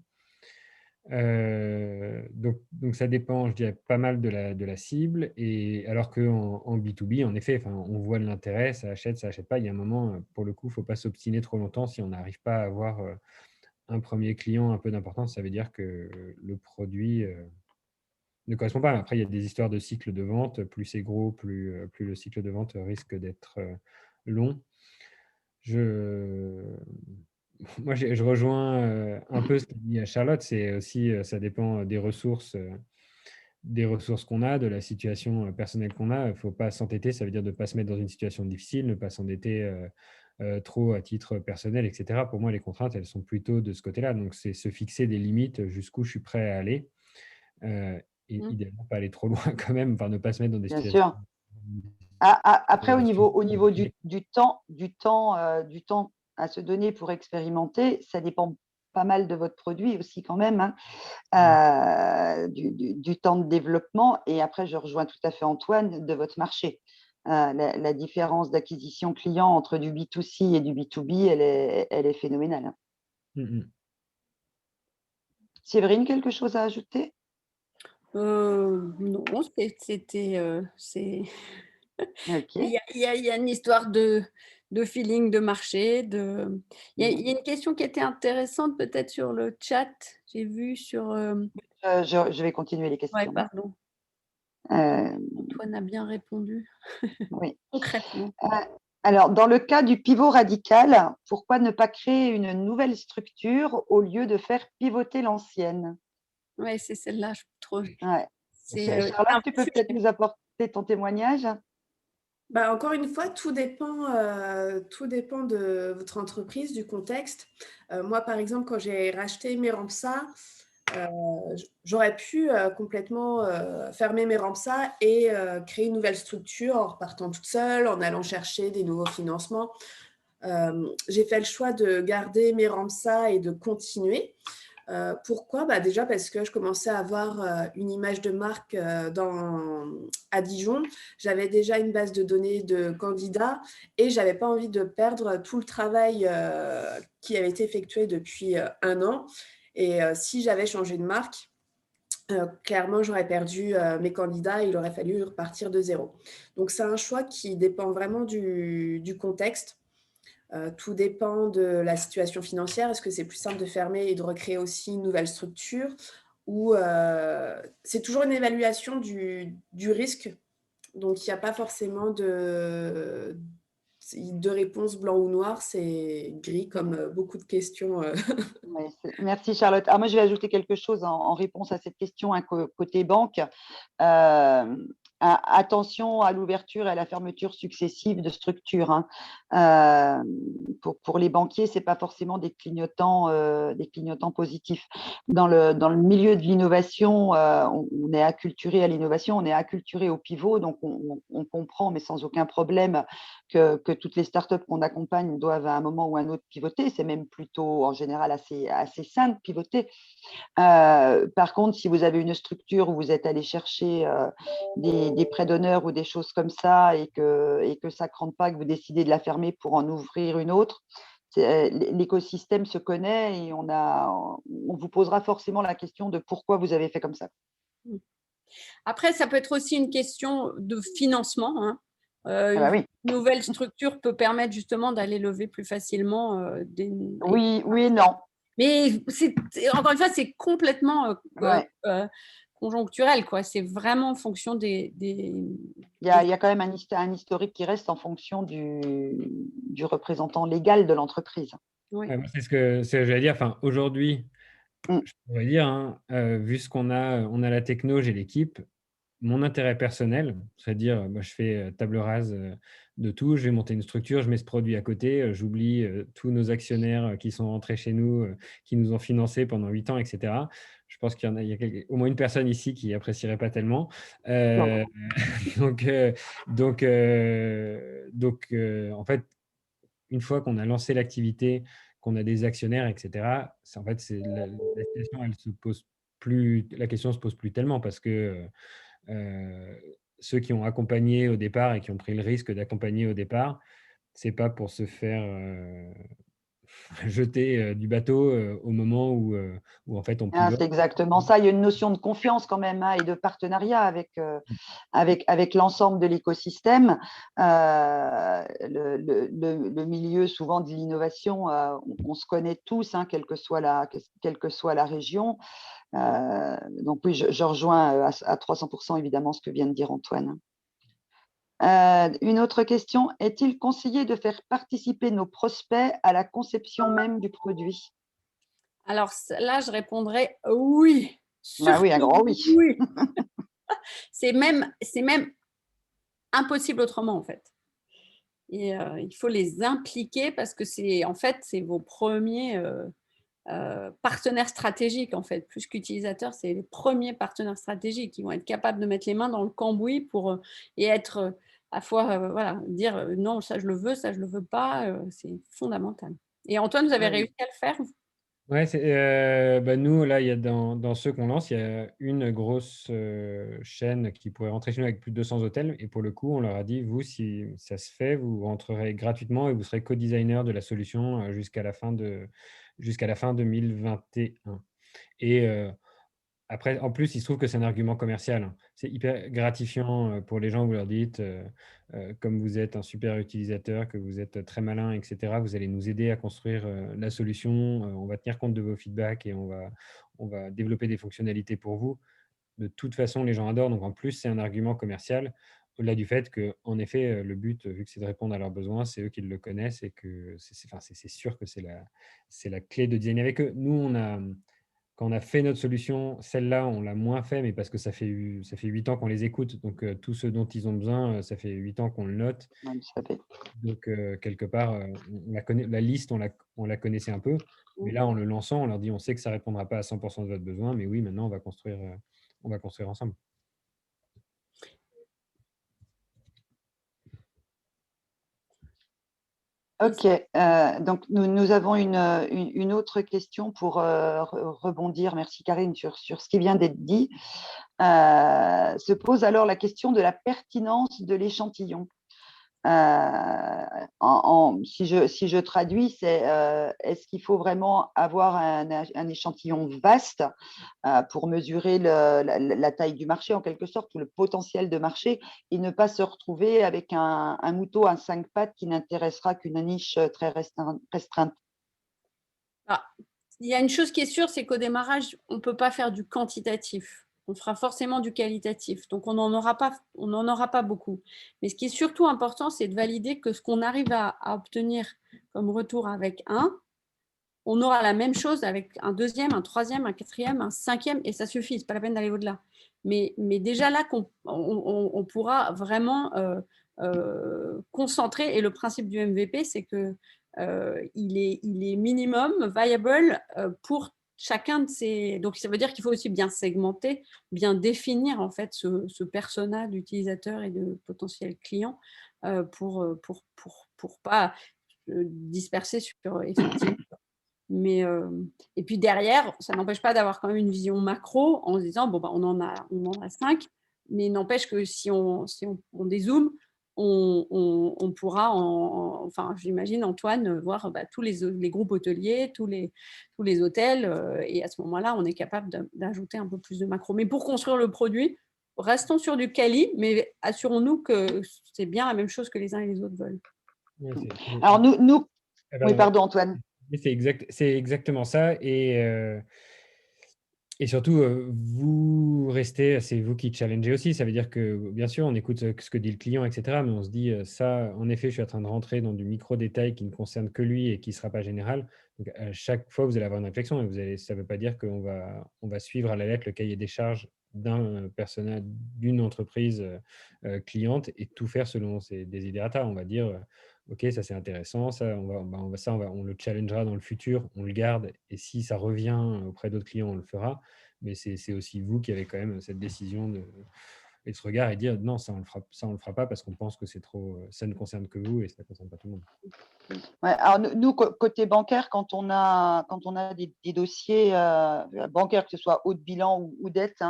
S5: Donc ça dépend, je dirais, pas mal de la cible. Et alors qu'en B2B, en effet, on voit de l'intérêt, ça achète pas. Il y a un moment, pour le coup, il ne faut pas s'obstiner trop longtemps. Si on n'arrive pas à avoir un premier client un peu d'importance, ça veut dire que le produit ne correspond pas. Après, il y a des histoires de cycle de vente. Plus c'est gros, plus le cycle de vente risque d'être long. Moi, je rejoins un peu ce qu'a dit Charlotte. C'est aussi, ça dépend des ressources qu'on a, de la situation personnelle qu'on a. Il ne faut pas s'entêter. Ça veut dire de ne pas se mettre dans une situation difficile, ne pas s'endetter trop à titre personnel, etc. Pour moi, les contraintes, elles sont plutôt de ce côté-là. Donc, c'est se fixer des limites jusqu'où je suis prêt à aller. Et idéalement, pas aller trop loin quand même, ne pas se mettre dans des situations.
S2: Bien sûr. Après, au niveau du temps à se donner pour expérimenter, ça dépend pas mal de votre produit aussi quand même, du temps de développement. Et après, je rejoins tout à fait Antoine, de votre marché. La différence d'acquisition client entre du B2C et du B2B, elle est phénoménale. Séverine, quelque chose à ajouter?
S3: Non, c'était,
S2: Ok.
S3: il y a une histoire de feeling de marché. Il y a une question qui était intéressante peut-être sur le chat. J'ai vu sur.
S2: Je vais continuer les
S3: Ouais,
S2: questions.
S3: pardon.
S2: Euh,
S3: Antoine a bien répondu
S2: oui.
S3: concrètement.
S2: Alors, dans le cas du pivot radical, pourquoi ne pas créer une nouvelle structure au lieu de faire pivoter l'ancienne?
S3: Ouais, c'est celle-là, je trouve.
S2: Ouais.
S3: C'est
S2: Charlotte,
S3: un
S2: tu
S3: vrai
S2: peux peut-être
S3: sujet.
S2: nous apporter ton témoignage?
S4: Bah, encore une fois, tout dépend de votre entreprise, du contexte. Moi, par exemple, quand j'ai racheté Merempsa, j'aurais pu complètement fermer Merempsa et créer une nouvelle structure en repartant toute seule, en allant chercher des nouveaux financements. J'ai fait le choix de garder Merempsa et de continuer. Pourquoi? Bah, déjà parce que je commençais à avoir une image de marque à Dijon. J'avais déjà une base de données de candidats et je n'avais pas envie de perdre tout le travail qui avait été effectué depuis 1 an. Et si j'avais changé de marque, clairement, j'aurais perdu mes candidats et il aurait fallu repartir de zéro. Donc, c'est un choix qui dépend vraiment du contexte. Tout dépend de la situation financière. Est-ce que c'est plus simple de fermer et de recréer aussi une nouvelle structure ou c'est toujours une évaluation du risque. Donc, il n'y a pas forcément de réponse blanc ou noir. C'est gris comme beaucoup de questions.
S2: Ouais, merci Charlotte. Ah, moi, je vais ajouter quelque chose en réponse à cette question côté banque. Attention à l'ouverture et à la fermeture successive de structures, hein. Pour les banquiers, ce n'est pas forcément des clignotants positifs. Dans le milieu de l'innovation, on est acculturé à l'innovation, on est acculturé au pivot, donc on comprend, mais sans aucun problème, que toutes les startups qu'on accompagne doivent à un moment ou à un autre pivoter. C'est même plutôt en général assez sain de pivoter. Par contre, si vous avez une structure où vous êtes allé chercher des prêts d'honneur ou des choses comme ça et que ça ne crante pas, que vous décidez de la fermer pour en ouvrir une autre, l'écosystème se connaît et on vous posera forcément la question de pourquoi vous avez fait comme ça.
S3: Après, ça peut être aussi une question de financement, hein.
S2: Ah bah oui.
S3: Une nouvelle structure peut permettre justement d'aller lever plus facilement
S2: Oui et non.
S3: Mais encore une fois, c'est complètement
S2: Ouais.
S3: conjoncturel, quoi. C'est vraiment en fonction des.
S2: Il y a quand même un historique qui reste en fonction du représentant légal de l'entreprise.
S3: Oui.
S5: Ouais, moi, c'est ce que j'allais dire. Enfin, aujourd'hui, je pourrais dire, hein, vu ce qu'on a la techno, j'ai l'équipe. Mon intérêt personnel, c'est-à-dire, moi, je fais table rase de tout. Je vais monter une structure, je mets ce produit à côté, j'oublie tous nos actionnaires qui sont rentrés chez nous, qui nous ont financés pendant 8 ans, etc. Je pense qu'il y a au moins une personne ici qui apprécierait pas tellement. Donc, en fait, une fois qu'on a lancé l'activité, qu'on a des actionnaires, etc., en fait, la situation, la question se pose plus tellement parce que ceux qui ont accompagné au départ et qui ont pris le risque d'accompagner au départ, c'est pas pour se faire jeter du bateau au moment où en fait on pivote.
S2: C'est exactement ça. Il y a une notion de confiance quand même, hein, et de partenariat avec l'ensemble de l'écosystème. Le milieu souvent de l'innovation, on se connaît tous, hein, quelle que soit la région. Donc oui, je rejoins à 300% évidemment ce que vient de dire Antoine. Une autre question, est-il conseillé de faire participer nos prospects à la conception même du produit?
S3: Alors là, je répondrais oui.
S2: Bah oui, un grand oui.
S3: Oui. C'est même impossible autrement, en fait. Et il faut les impliquer parce que c'est vos premiers partenaires stratégiques, en fait. Plus qu'utilisateurs, c'est les premiers partenaires stratégiques qui vont être capables de mettre les mains dans le cambouis et être à la fois, voilà, dire non, ça je le veux, ça je le veux pas, c'est fondamental. Et Antoine, vous avez réussi à le faire?
S5: Ouais, nous, là, il y a dans ceux qu'on lance, il y a une grosse chaîne qui pourrait rentrer chez nous avec plus de 200 hôtels. Et pour le coup, on leur a dit, vous, si ça se fait, vous rentrerez gratuitement et vous serez co-designer de la solution jusqu'à la fin 2021. Et Après, en plus, il se trouve que c'est un argument commercial. C'est hyper gratifiant pour les gens, vous leur dites, comme vous êtes un super utilisateur, que vous êtes très malin, etc., vous allez nous aider à construire la solution, on va tenir compte de vos feedbacks et on va développer des fonctionnalités pour vous. De toute façon, les gens adorent. Donc, en plus, c'est un argument commercial, au-delà du fait que, en effet, le but, vu que c'est de répondre à leurs besoins, c'est eux qui le connaissent et que enfin, c'est sûr que c'est la clé de designer avec eux. Nous, quand on a fait notre solution, celle-là, on l'a moins fait, mais parce que ça fait 8 ans qu'on les écoute. Donc, tout ce dont ils ont besoin, ça fait 8 ans qu'on le note.
S2: Ouais, ça fait.
S5: Donc, quelque part, on la connaît, la liste, on la connaissait un peu. Mais là, en le lançant, on leur dit, on sait que ça ne répondra pas à 100% de votre besoin, mais oui, maintenant, on va construire ensemble.
S2: Ok, donc nous avons une autre question pour rebondir, merci Karine, sur ce qui vient d'être dit. Se pose alors la question de la pertinence de l'échantillon. Si je traduis, c'est est-ce qu'il faut vraiment avoir un échantillon vaste pour mesurer la taille du marché, en quelque sorte, ou le potentiel de marché, et ne pas se retrouver avec un mouton à 5 pattes qui n'intéressera qu'une niche très restreinte.
S3: Il y a une chose qui est sûre, c'est qu'au démarrage, on ne peut pas faire du quantitatif. On fera forcément du qualitatif. Donc, on n'en aura pas beaucoup. Mais ce qui est surtout important, c'est de valider que ce qu'on arrive à obtenir comme retour avec on aura la même chose avec un deuxième, un troisième, un quatrième, un cinquième, et ça suffit. Ce n'est pas la peine d'aller au-delà. Mais déjà là, on pourra vraiment concentrer. Et le principe du MVP, c'est que il est minimum viable pour chacun de ces. Donc, ça veut dire qu'il faut aussi bien segmenter, bien définir en fait ce persona d'utilisateur et de potentiel client pour pas disperser sur effectivement. Mais et puis derrière, ça n'empêche pas d'avoir quand même une vision macro en se disant bon, on en a 5, mais n'empêche que si on dézoome, on pourra, enfin, j'imagine, Antoine, voir tous les groupes hôteliers, tous les hôtels, et à ce moment-là, on est capable d'ajouter un peu plus de macro. Mais pour construire le produit, restons sur du quali, mais assurons-nous que c'est bien la même chose que les uns et les autres veulent.
S2: Alors, nous... Oui, pardon, Antoine.
S5: C'est exactement ça. Et surtout, vous restez, c'est vous qui challengez aussi. Ça veut dire que, bien sûr, on écoute ce que dit le client, etc. Mais on se dit, ça, en effet, je suis en train de rentrer dans du micro-détail qui ne concerne que lui et qui ne sera pas général. Donc, à chaque fois, vous allez avoir une réflexion. Et ça ne veut pas dire qu'on va suivre à la lettre le cahier des charges d'un personnel, d'une entreprise cliente et tout faire selon ses desiderata. On va dire, OK, ça c'est intéressant, ça on le challengera dans le futur, on le garde et si ça revient auprès d'autres clients, on le fera. Mais c'est aussi vous qui avez quand même cette décision et ce regard et dire non, ça on le fera pas parce qu'on pense que c'est trop, ça ne concerne que vous et ça ne concerne pas tout le monde.
S2: Ouais, alors nous, côté bancaire, quand on a des dossiers bancaires, que ce soit haut de bilan ou dette,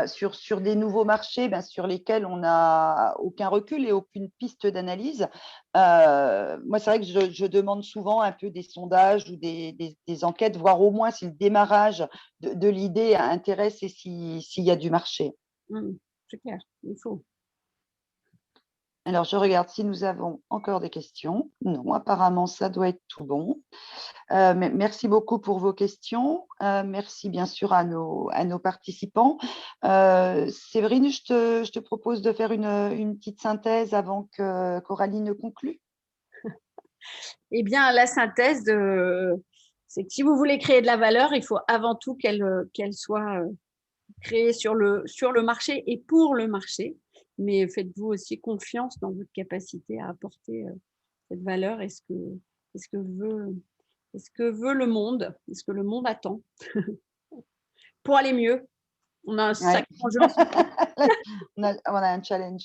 S2: sur des nouveaux marchés sur lesquels on n'a aucun recul et aucune piste d'analyse, moi, c'est vrai que je demande souvent un peu des sondages ou des enquêtes, voir au moins si le démarrage de l'idée intéresse et s'il y a du marché.
S3: C'est clair, il faut.
S2: Alors, je regarde si nous avons encore des questions. Non, apparemment, ça doit être tout bon. Merci beaucoup pour vos questions. Merci bien sûr à nos participants. Séverine, je te propose de faire une petite synthèse avant que Coralie ne conclue.
S3: Eh bien, la synthèse, c'est que si vous voulez créer de la valeur, il faut avant tout qu'elle soit créée sur le marché et pour le marché. Mais faites-vous aussi confiance dans votre capacité à apporter cette valeur et ce que veut le monde, et ce que le monde attend pour aller mieux. On a un sacré enjeu.
S2: On a un challenge.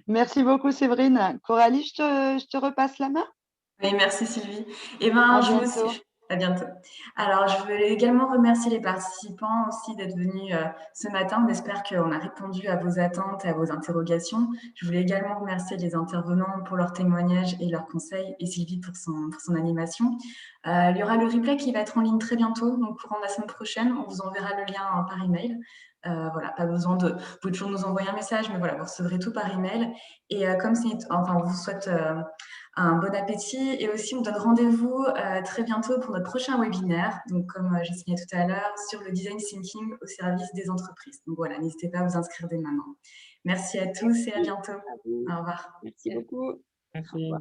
S2: Merci beaucoup, Séverine. Coralie, je te repasse la main.
S1: Oui, merci Sylvie. Eh ben, à bientôt. Alors, je veux également remercier les participants aussi d'être venus ce matin. On espère qu'on a répondu à vos attentes et à vos interrogations. Je voulais également remercier les intervenants pour leurs témoignages et leurs conseils et Sylvie pour son animation. Il y aura le replay qui va être en ligne très bientôt, donc courant de la semaine prochaine. On vous enverra le lien par email. Voilà, pas besoin de. Vous pouvez toujours nous envoyer un message, mais voilà, vous recevrez tout par email. Et comme on vous souhaite un bon appétit. Et aussi, on donne rendez-vous très bientôt pour notre prochain webinaire. Donc, comme j'ai signé tout à l'heure, sur le design thinking au service des entreprises. Donc voilà, n'hésitez pas à vous inscrire dès maintenant. Merci à tous et à bientôt.
S3: À vous.
S1: Au revoir.
S3: Merci beaucoup. Au revoir.
S5: Merci.